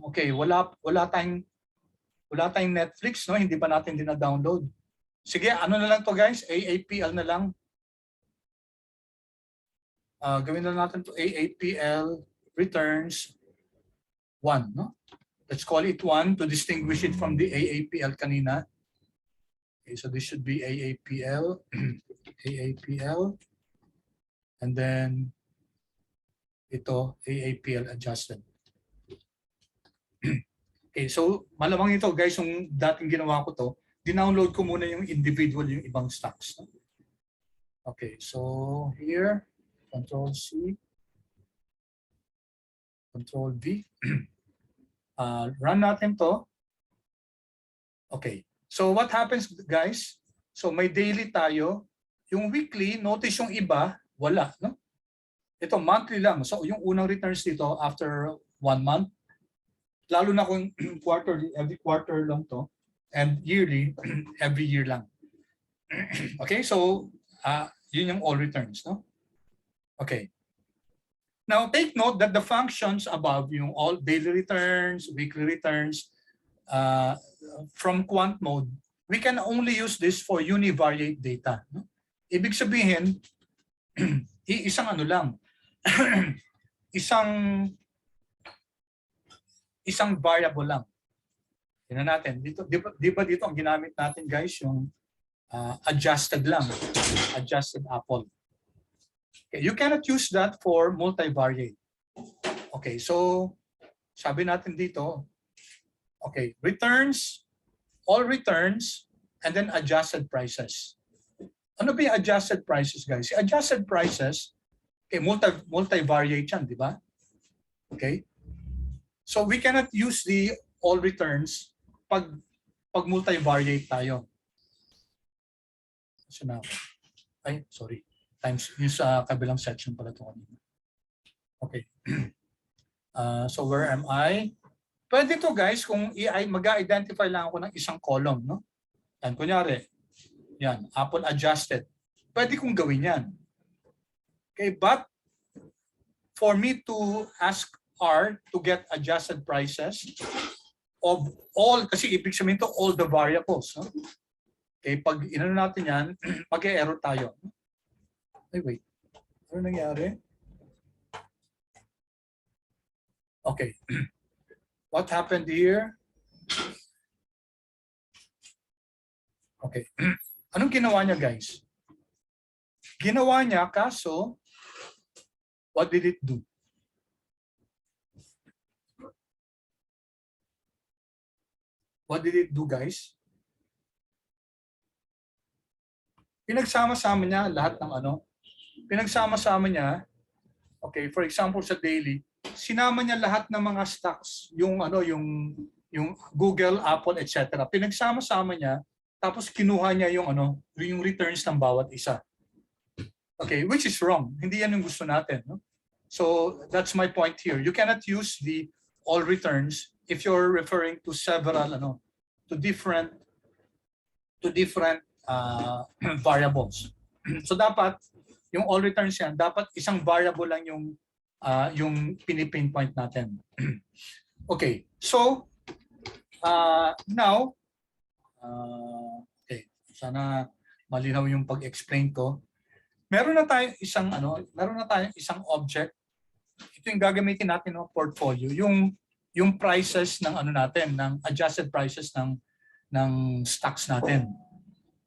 okay, wala tayong Netflix, no? Hindi pa natin dina-download. Sige, ano na lang to guys, AAPL na lang. Gawin na natin to AAPL Returns 1, no? Let's call it 1 to distinguish it from the AAPL kanina. Okay, so this should be AAPL, AAPL, and then ito, AAPL adjusted. Okay, so malamang ito guys, yung dating ginawa ko to, dinownload ko muna yung individual, yung ibang stocks. Okay, so here, Control C, Control V. Run natin to. Okay. So what happens guys? So may daily tayo. Yung weekly, notice yung iba, wala. No? Ito monthly lang. So yung unang returns dito after 1 month. Lalo na kung quarterly, every quarter lang to. And yearly, every year lang. Okay, so yun yung all returns. No? Okay. Now take note that the functions above, yung all daily returns, weekly returns, from Quant Mode, we can only use this for univariate data. No? Ibig sabihin, isang ano lang, isang variable lang. Tingnan natin. Dito, di ba dito ang ginamit natin guys, yung adjusted lang, adjusted apple. Okay, you cannot use that for multivariate. Okay, so sabi natin dito, okay, returns, all returns, and then adjusted prices. Ano ba yung adjusted prices, guys? Si adjusted prices, okay, multivariate yan, di ba? Okay? So we cannot use the all returns pag multivariate tayo. So now, ay, sorry. Times, yung sa kabilang section pala ito kanina. Okay. So where am I? Pwede to guys kung mag-identify lang ako ng isang column, no? Yan, kunyari, yan, Apple adjusted. Pwede kong gawin yan. Okay, but for me to ask R to get adjusted prices of all, kasi ibig sabihin to all the variables, no? Okay, pag inano natin yan, mag-error tayo. Ay, wait. Ano nangyari? Okay. What happened here? Okay. Anong ginawa niya, guys? Ginawa niya, kaso, what did it do? What did it do, guys? Pinagsama-sama niya lahat ng ano? Pinagsama-sama niya, okay, for example sa daily, sinama niya lahat ng mga stocks, yung ano, yung Google, Apple, etc. Pinagsama-sama niya, tapos kinuha niya yung ano, yung returns ng bawat isa. Okay, which is wrong. Hindi yan yung gusto natin, no? So that's my point here. You cannot use the all returns if you're referring to several ano, to different variables. So dapat yung all returns yan, dapat isang variable lang yung pinipinpoint natin. Okay, so now, okay, sana malinaw yung pag-explain ko. Meron na tayong isang object. Ito yung gagamitin natin ng portfolio, yung prices ng ano natin, ng adjusted prices ng stocks natin.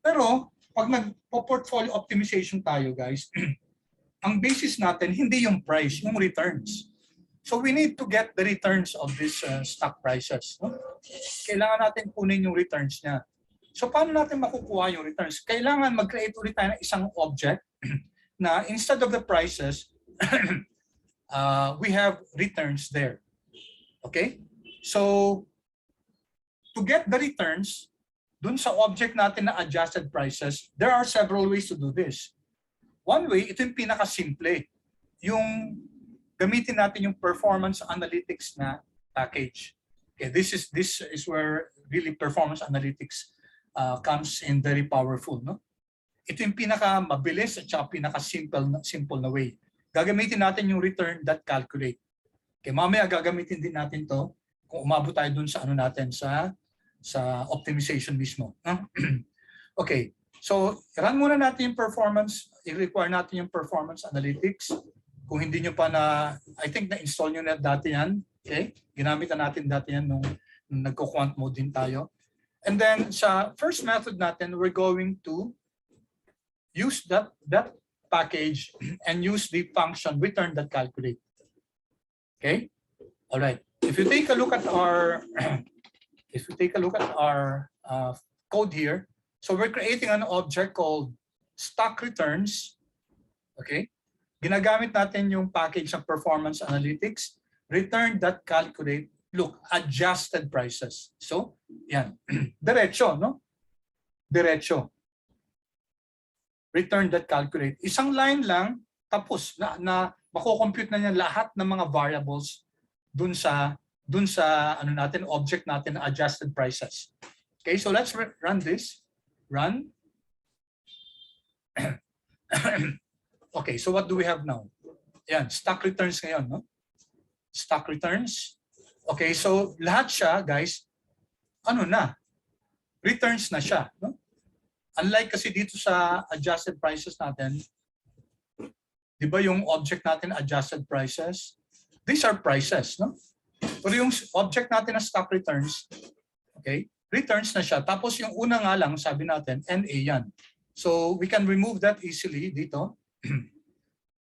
Pero pag nagpo-portfolio optimization tayo, guys, ang basis natin hindi yung price, yung returns. So we need to get the returns of these stock prices. No? Kailangan natin kunin yung returns niya. So paano natin makukuha yung returns? Kailangan mag-create ulit tayo ng isang object na instead of the prices, we have returns there. Okay? So, to get the returns, dun sa object natin na adjusted prices, there are several ways to do this. One way, ito yung pinaka-simple. Yung gamitin natin yung performance analytics na package. Okay, this is where really performance analytics comes in very powerful, no? Ito yung pinaka-mabilis at saka pinaka-simple na way. Gagamitin natin yung return.calculate. Okay, mamaya gagamitin din natin to kung umabot tayo dun sa ano natin sa optimization mismo. Okay, so run muna natin yung performance, i-require natin yung performance analytics. Kung hindi nyo pa I think na-install nyo na dati yan. Okay, ginamit na natin dati yan nung nagko-quant mode din tayo. And then sa first method natin, we're going to use that package and use the function return.calculate. Okay, all right. If you take a look at our code here, so we're creating an object called stock returns. Okay, ginagamit natin yung package ng performance analytics, return.calculate, look, adjusted prices. So, yan, diretso, no? Diretso. Return.calculate. Isang line lang, tapos na mako-compute na niya lahat ng mga variables dun sa ano natin, object natin na adjusted prices. Okay, so let's run this. Run. Okay, so what do we have now? Yan, stock returns ngayon, no? Stock returns. Okay, so lahat siya, guys, ano na? Returns na siya, no? Unlike kasi dito sa adjusted prices natin, di ba yung object natin adjusted prices? These are prices, no? Pero yung object natin na stock returns, okay, returns na siya. Tapos yung una nga lang, sabi natin, NA yan. So we can remove that easily dito.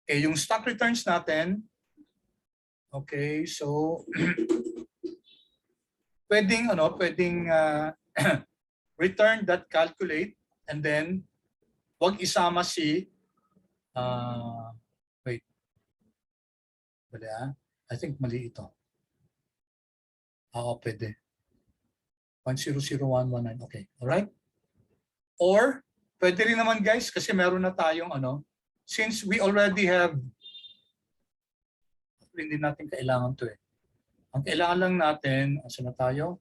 Okay, yung stock returns natin, okay, so pwedeng return.calculate and then wag isama si wait. I think mali ito. Oo, pwede. 1001119. Okay, all right? Or pwede rin naman, guys, kasi meron na tayong since we already have, hindi natin kailangan to eh. Ang kailangan lang natin, asa na tayo?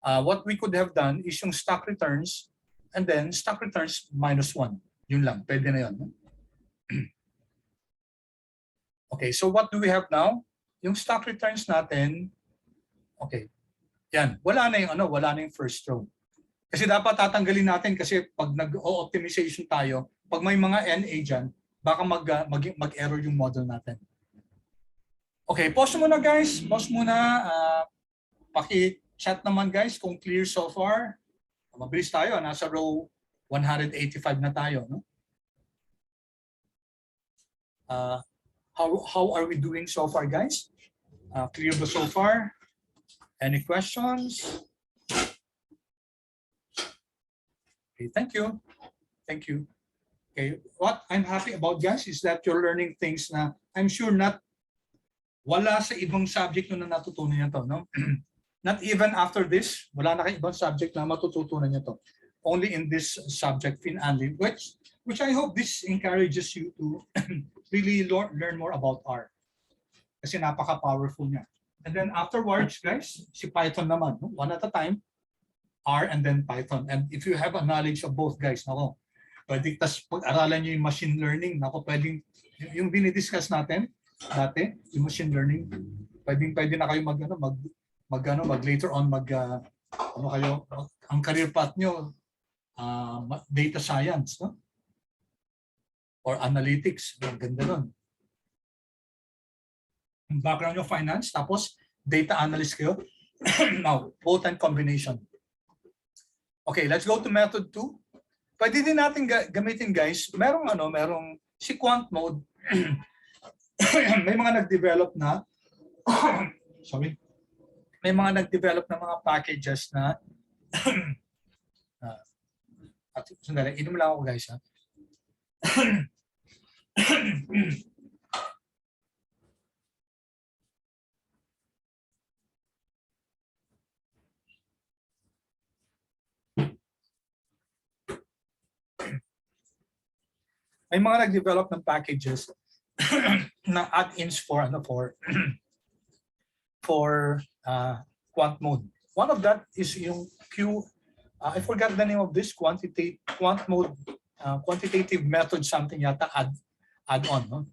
What we could have done is yung stock returns and then stock returns -1. Yun lang, pwede na yun. Okay, so what do we have now? Yung stock returns natin, okay, yan, wala na yung first row. Kasi dapat tatanggalin natin kasi pag nag-optimization tayo, pag may mga NA dyan, baka mag-error yung model natin. Okay, pause muna guys. Pause muna. Paki-chat naman guys kung clear so far. Mabilis tayo. Nasa row 185 na tayo. No? How are we doing so far guys? Clear ba so far? Any questions? Okay, thank you. Thank you. Okay, what I'm happy about guys is that you're learning things na I'm sure wala sa ibang subject na natutunan niyo to, no? Not even after this, wala na kayong ibang subject na matututunan niyo to. Only in this subject, FINANLY, which I hope this encourages you to really learn more about R. Kasi napaka-powerful niya. And then afterwards, guys, si Python naman, no? One at a time, R and then Python. And if you have a knowledge of both, guys, nako, pwede pag-aralan niyo yung machine learning, nako, pwedeng yung dinidiscuss natin dati, yung machine learning, pwede na kayo mag later on kayo, ang career path nyo, data science, no? Or analytics, ang ganda nun. Yung background nyo finance, tapos data analyst kayo. Now, both and combination. Okay, let's go to method 2. Pwede din natin gamitin guys, merong si Quant Mode. May mga nag-develop na sorry. May mga nag-develop na mga packages na sandali, inom lang ako guys ha. may mga nag-develop ng packages na add-ins for for Quant Mode. One of that is yung I forgot the name of this Quant Mode, quantitative method something yata add-on. No?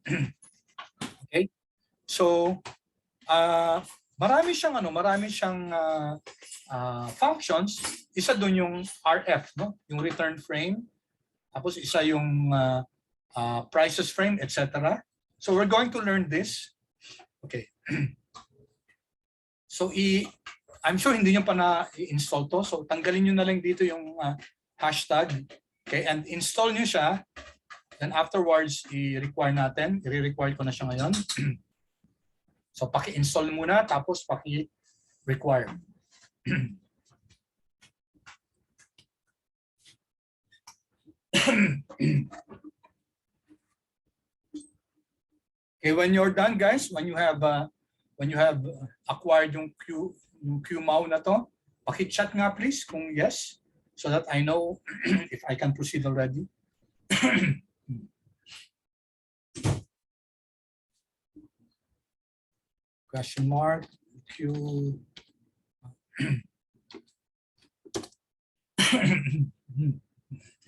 Okay, so marami siyang functions. Isa doon yung RF, no? Yung return frame. Tapos isa yung prices frame, etc. So we're going to learn this. Okay. So I'm sure hindi nyo pa na-install to. So tanggalin nyo na lang dito yung hashtag. Okay, and install nyo siya. Then afterwards, i-require ko na siya ngayon. So paki-install muna, tapos paki-require. Okay, when you're done, guys, when you have acquired yung QMAU na to, paki-chat nga please kung yes, so that I know if I can proceed already. Question mark Q.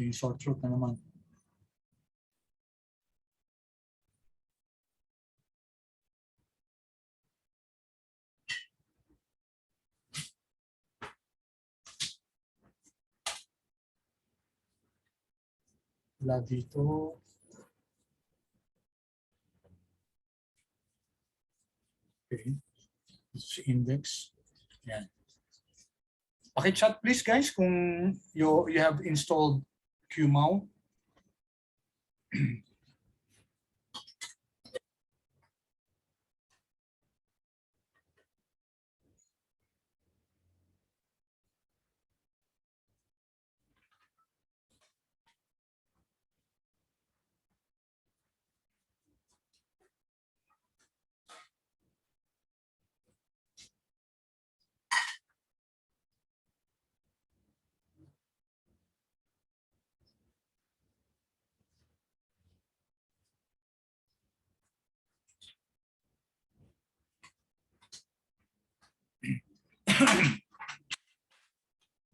Yung sore throat na naman. Wala dito. Okay. This is index. Yan. Paki-chat please guys kung you have installed QMAU.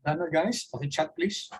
Done na guys, paki-chat please.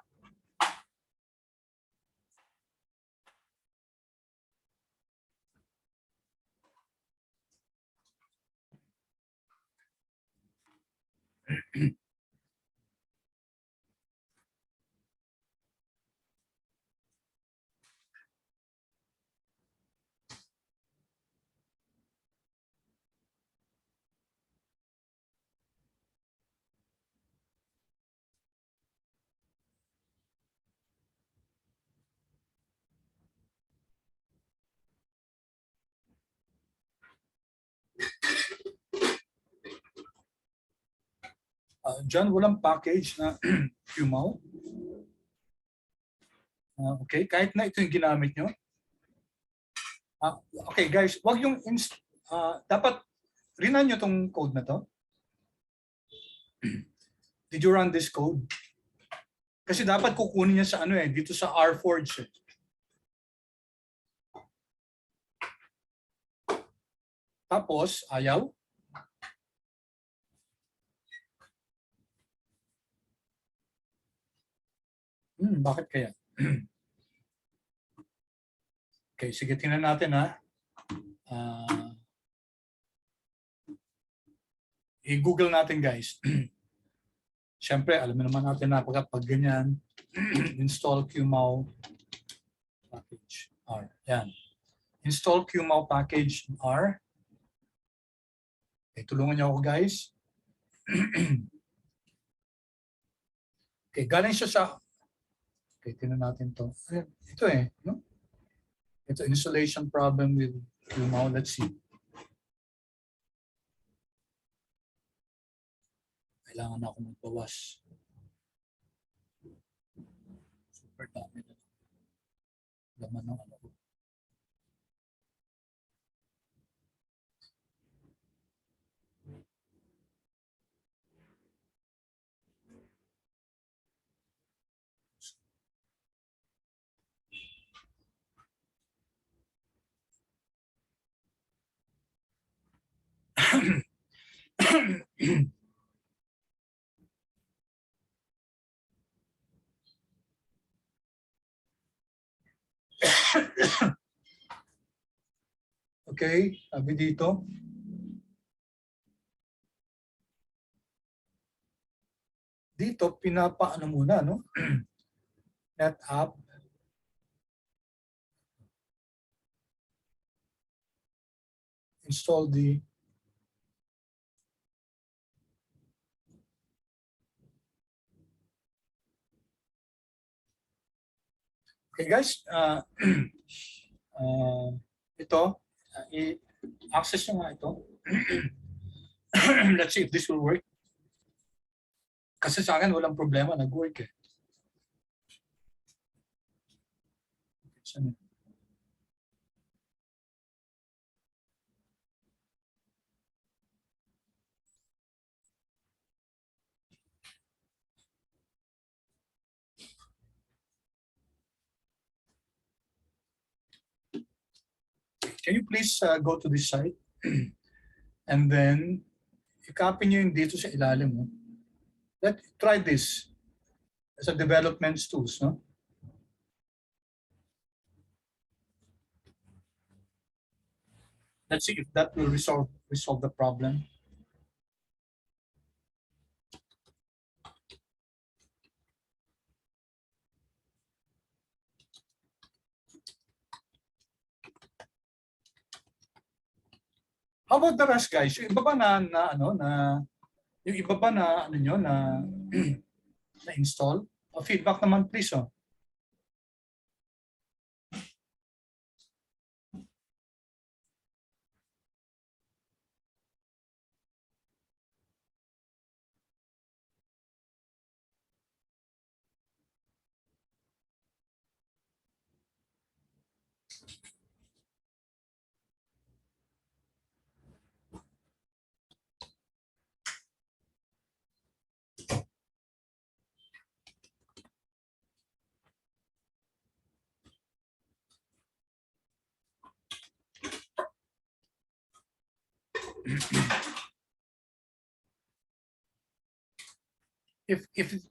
Diyan walang package na QMAU. Okay, kahit na ito yung ginamit nyo. Okay guys, wag yung dapat rinan nyo tong code na to. Did you run this code? Kasi dapat kukunin niya sa dito sa RForge. Tapos ayaw. Bakit kaya? Okay, sige, tingnan natin ha. I-google natin guys. Siyempre, alam naman natin na pag ganyan, install QMAU package R. Yan. Install QMAU package R. Okay, tulungan niyo ako guys. Okay, galing siya sa... Okay, tingnan natin to. Ito no? Ito, installation problem with QMAU. Let's see. Kailangan ako magbawas. Super dami na. Laman ng ano ko. Okay, sabi dito. Dito, pinapaano muna, no? Net app. Install the okay guys, ito, i-access nyo nga ito. Let's see if this will work. Kasi sa akin walang problema, nag-work eh. Can you please go to this site? And then, i-copy nyo yung dito sa ilalim mo. Try this as a development tools, no? Let's see if that will resolve the problem. How about the rest, guys? Yung iba ba yung iba ba na ano nyo na na install? Feedback naman please, oh.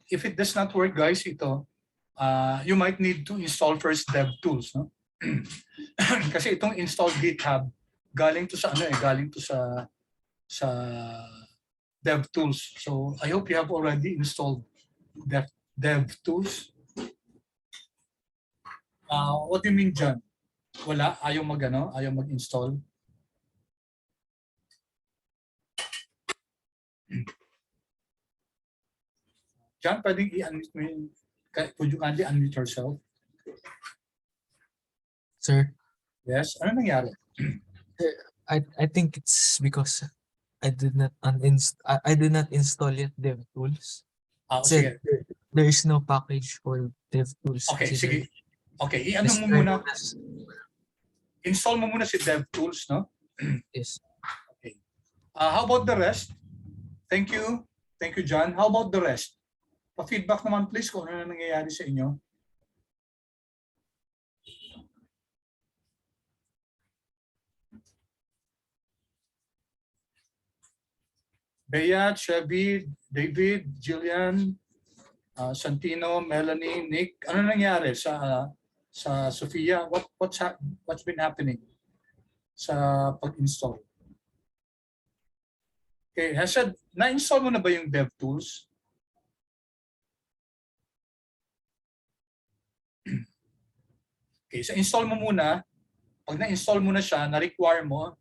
If it does not work, guys, ito, you might need to install first DevTools, no? Kasi itong install GitHub, galing to sa ano eh, galing to sa DevTools. So I hope you have already installed DevTools. What do you mean dyan? Wala? Ayaw ayaw mag-install? John, pwedeng i-unmute mo yung, could you kindly unmute yourself? Sir, Yes, ano nangyari? I think it's because I did not install yet DevTools. Sige. There is no package for DevTools. Okay, sige. Okay, i-ano mo Mr. muna. Install mo muna si DevTools, no? Yes. Okay. How about the rest? Thank you. Thank you, John. How about the rest? Pa-feedback naman please kung ano na nangyayari sa inyo. Bea, Chevy, David, Jillian, Santino, Melanie, Nick, ano nangyari sa Sofia? What's been happening sa pag-install? Okay, na-install mo na ba yung DevTools? Okay, so install mo muna. Pag na-install mo na siya, na-require mo,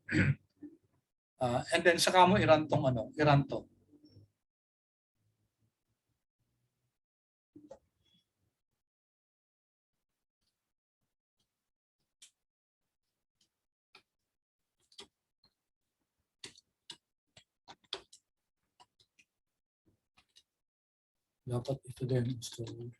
and then saka mo i-run to. Dapat ito din install.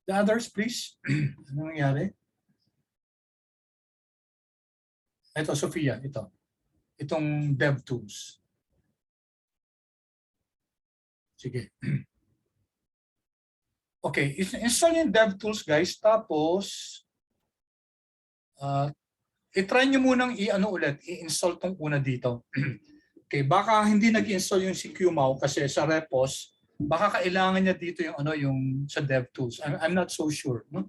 The others, please. Ano nangyari? Ito, Sophia, ito. Itong DevTools. Sige. Okay, install yung DevTools, guys. Tapos, i-try nyo munang i-install tong una dito. Okay, baka hindi nag-install yung si QMAU kasi sa repos, baka kailangan niya dito yung yung sa DevTools. I'm not so sure, no?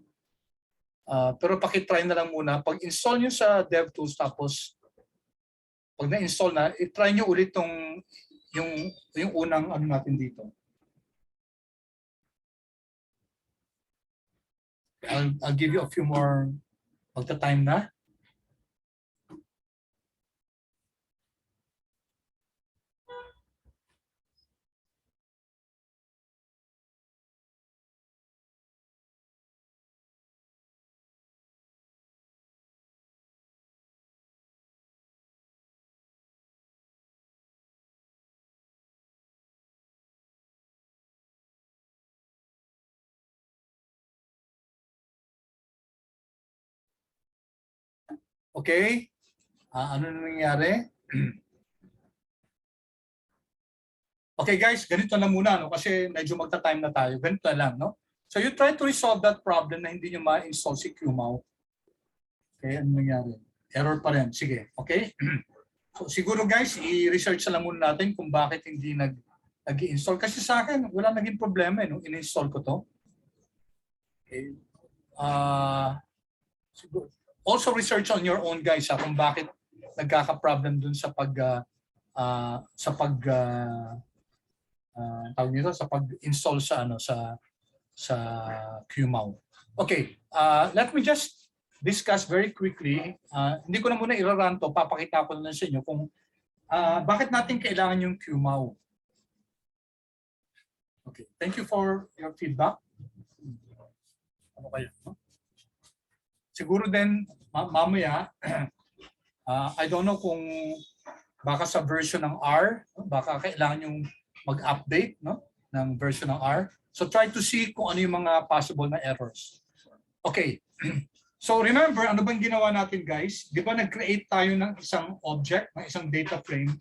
Pero paki-try na lang muna. Pag install nyo sa DevTools tapos pag na-install na, i-try nyo ulit yung unang natin dito. I'll give you a few more magta-time na. Okay? Ano na nangyari? Okay guys, ganito na muna, no? Kasi medyo magta-time na tayo. Ganito na lang, no? So you try to resolve that problem na hindi nyo ma-install si QMAU. Okay, ano nangyari? Error pa rin. Sige, okay? So, siguro guys, i-research na lang muna natin kung bakit hindi nag-i-install. Kasi sa akin, wala naging problema nung in-install ko to. Okay. Also research on your own guys kung bakit nagkaka-problem dun sa tawag nito sa pag-install sa QMAU. Okay, let me just discuss very quickly. Hindi ko na muna iraran to, papakita ko na lang sa inyo kung bakit natin kailangan yung QMAU. Okay, thank you for your feedback. Ano kaya? No? Siguro din mamaya, I don't know kung baka sa version ng R, baka kailangan yung mag-update, no, ng version ng R. So try to see kung ano yung mga possible na errors. Okay. So remember, ano bang ginawa natin guys? Di ba nag-create tayo ng isang object, ng isang data frame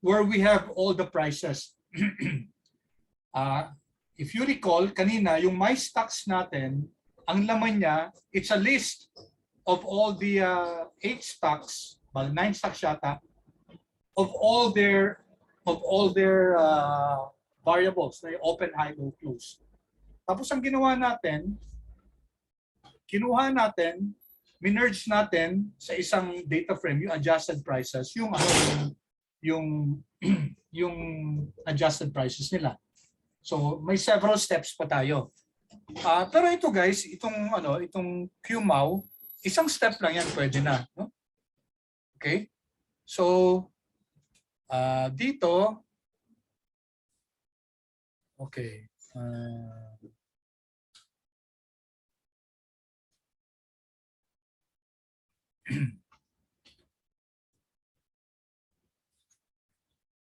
where we have all the prices. If you recall, kanina, yung my stocks natin, ang laman niya, it's a list of all the 8 stocks, well, 9 stocks yata, of all their variables, na open, high, low, close. Tapos ang ginawa natin, kinuha natin, minerge natin sa isang data frame yung adjusted prices, yung adjusted prices nila. So may several steps pa tayo. Pero ito guys, itong QMAU, isang step lang yan, pwede na, no? Okay? So dito, okay.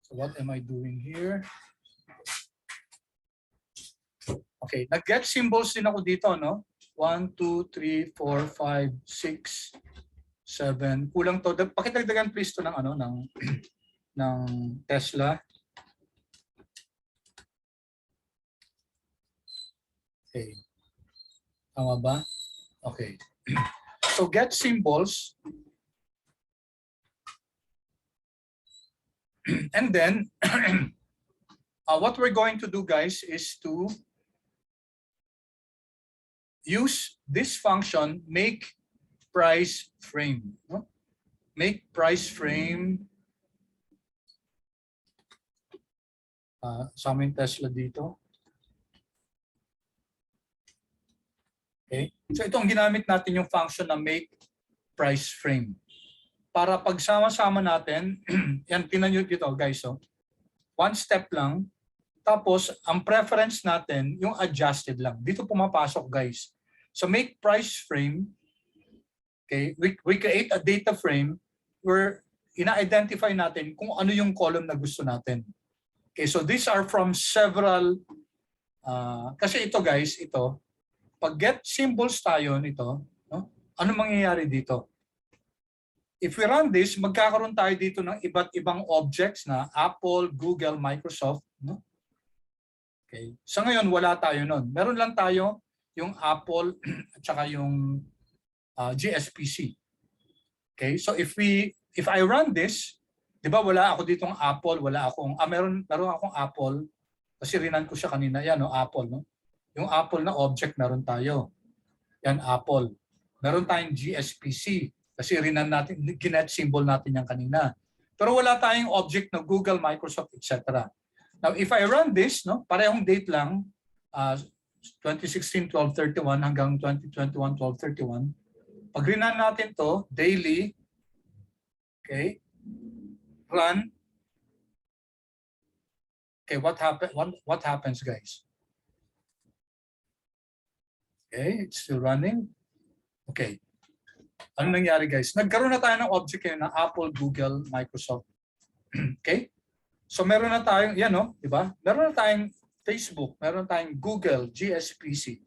So what am I doing here? Okay, nag-get symbols din ako dito, no? 1, 2, 3, 4, 5, 6, 7. Kulang to. Pakidagdagan please to ng ng Tesla. Okay. Tama ba? Okay. So get symbols. And then what we're going to do guys is to use this function make price frame. No? Make price frame. Sa aming Tesla dito. Okay. So itong ginamit natin yung function na make price frame. Para pagsama-sama natin, yan, tingnan nyo dito guys. So, one step lang. Tapos, ang preference natin, yung adjusted lang. Dito pumapasok guys. So make price frame. Okay, we create a data frame where ina-identify natin kung ano yung column na gusto natin. Okay, so these are from several, kasi ito guys, ito, pag get symbols tayo nito, no? Ano mangyayari dito? If we run this, magkakaroon tayo dito ng iba't ibang objects na Apple, Google, Microsoft, no? Okay. Sa ngayon, wala tayo nun. Meron lang tayo yung Apple at saka yung GSPC. Okay? So if I run this, 'di ba wala ako ditong Apple, wala akong meron akong Apple kasi rinan ko siya kanina, yan no, Apple, no. Yung Apple na object meron tayo. Yan Apple. Meron tayong GSPC kasi rinan natin, ginet symbol natin yan kanina. Pero wala tayong object na Google, Microsoft, etc. Now if I run this, no, parehong date lang, 2016-12-31 hanggang 2021-12-31. Pag rinan natin to daily, okay, run. Okay, what happens, guys? Okay, it's still running. Okay. Ano nangyari, guys? Nagkaroon na tayo ng object ngayon na Apple, Google, Microsoft. Okay? So meron na tayong, yan no, di ba? Meron na tayong Facebook, meron tayong Google, GSPC.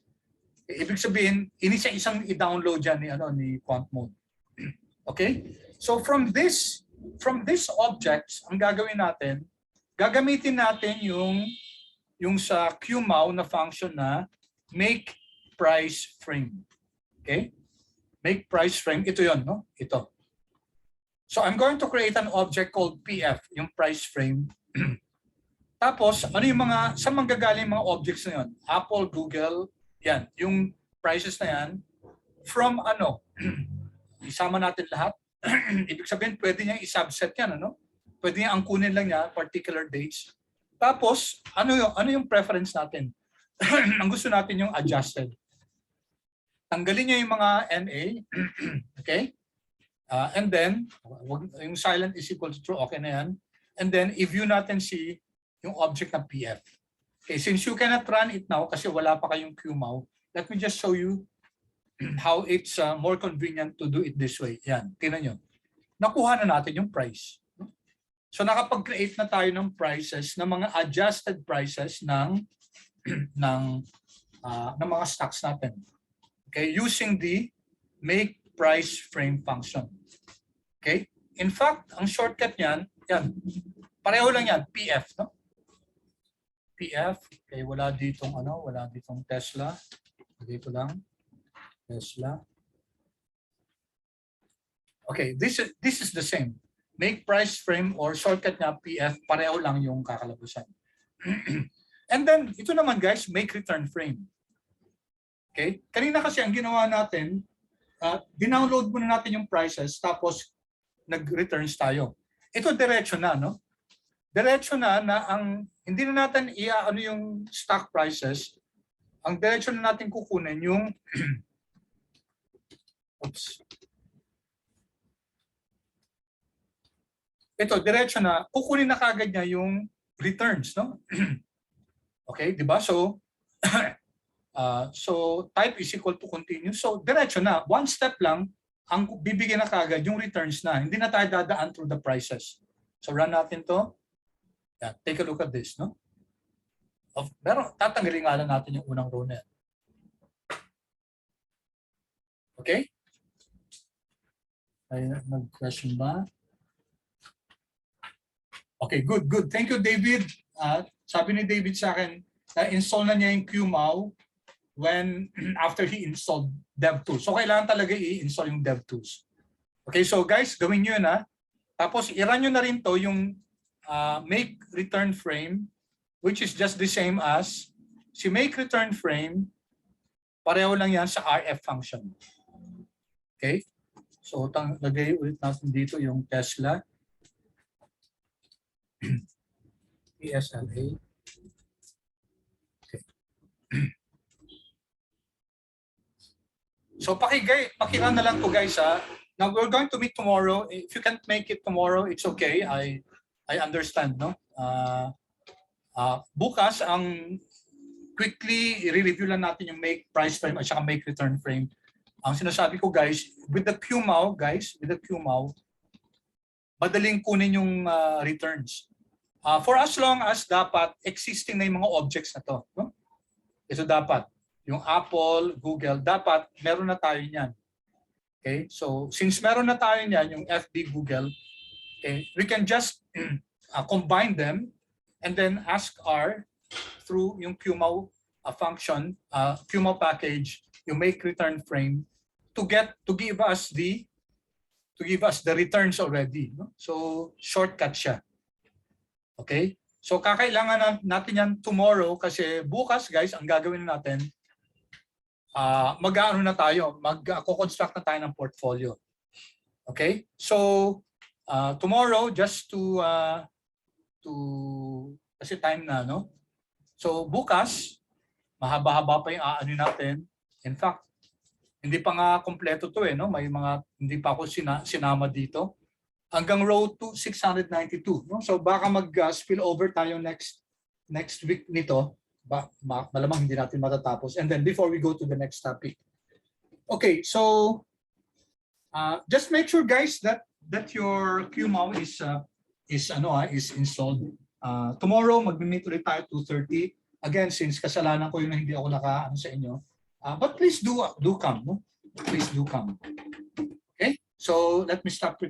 Ibig sabihin, isang i-download yan ni Quant Mode. Okay? So from this objects, ang gagawin natin, gagamitin natin yung sa QMOW na function na make price frame. Okay? Make price frame, ito yon, no? Ito. So I'm going to create an object called PF, yung price frame. Tapos, ano yung saan manggagaling mga objects na yun? Apple, Google, yan. Yung prices na yan, from isama natin lahat. Ibig sabihin, pwede niyang i-subset yan, ano? Pwede niyang angkunin lang niya, particular dates. Tapos, ano yung preference natin? Ang gusto natin yung adjusted. Tanggalin niyo yung mga NA, okay? And then, yung silent is equal to true, okay na yan. And then, i-view natin yung object na PF. Okay, since you cannot run it now kasi wala pa kayong QMOW, let me just show you how it's more convenient to do it this way. Yan, tingnan nyo. Nakuha na natin yung price. So nakapag-create na tayo ng prices, ng mga adjusted prices ng mga stocks natin. Okay, using the make price frame function. Okay? In fact, ang shortcut niyan, yan. Pareho lang yan, PF, no? PF, okay, wala ditong Tesla. Dito lang. Tesla. Okay, this is the same. Make price frame or shortcut niya PF, pareho lang yung kakalabasan. And then, ito naman guys, make return frame. Okay? Kanina kasi ang ginawa natin, dinownload muna natin yung prices tapos nag-returns tayo. Ito diretso na, no? Diretso na ang hindi na natin yung stock prices. Ang diretso na natin kukunin yung oops. Ito diretso na kukunin na kagad niya yung returns, no? Okay, di ba? So so type is equal to continue. So diretso na, one step lang ang bibigyan na kagad yung returns na. Hindi na tayo dadaan through the prices. So run natin to. Yeah, take a look at this, no? Pero tatanggalin nga lang natin yung unang row na yan. Okay? Ay, nag-question ba? Okay, good. Thank you, David. Sabi ni David sa akin, install na niya yung QMOW after he installed DevTools. So kailangan talaga i-install yung DevTools. Okay, so guys, gawin nyo yun ha. Tapos i-run nyo na rin to yung make return frame, which is just the same as si make return frame, pareho lang yan sa RF function. Okay? So lagay ulit natin dito yung Tesla. PSLA. Okay. So pakirun na lang to guys ha. Now we're going to meet tomorrow. If you can't make it tomorrow, it's okay. I understand, no? Bukas ang quickly i-review lang natin yung make price frame at saka make return frame. Ang sinasabi ko guys, with the QMOW, madaling kunin yung returns. For as long as dapat existing na yung mga objects na to, no? Ito dapat. yung Apple, Google, dapat meron na tayo niyan. Okay? So since meron na tayo niyan, yung FB, Google, okay, we can just combine them and then ask R through yung QMO function, QMO package, yung make return frame to give us the returns already. No? So shortcut siya. Okay? So kakailangan natin yan tomorrow kasi bukas guys, ang gagawin natin, mag-aano na tayo, mag-construct na tayo ng portfolio. Okay? So tomorrow, just to kasi time na, no? So bukas, mahaba-haba pa yung aano natin. In fact, hindi pa nga kompleto to no? May mga hindi pa ako sinama dito. Hanggang row to 692, no? So baka mag-spill over tayo next week nito. Malamang hindi natin matatapos. And then before we go to the next topic. Okay, so just make sure guys that your QMO is installed. Tomorrow mag-meet ulit tayo 2:30. Again, since kasalanan ko yung hindi ako naka-ano sa inyo. But please do come, no? Please do come. Okay? So let me stop recording.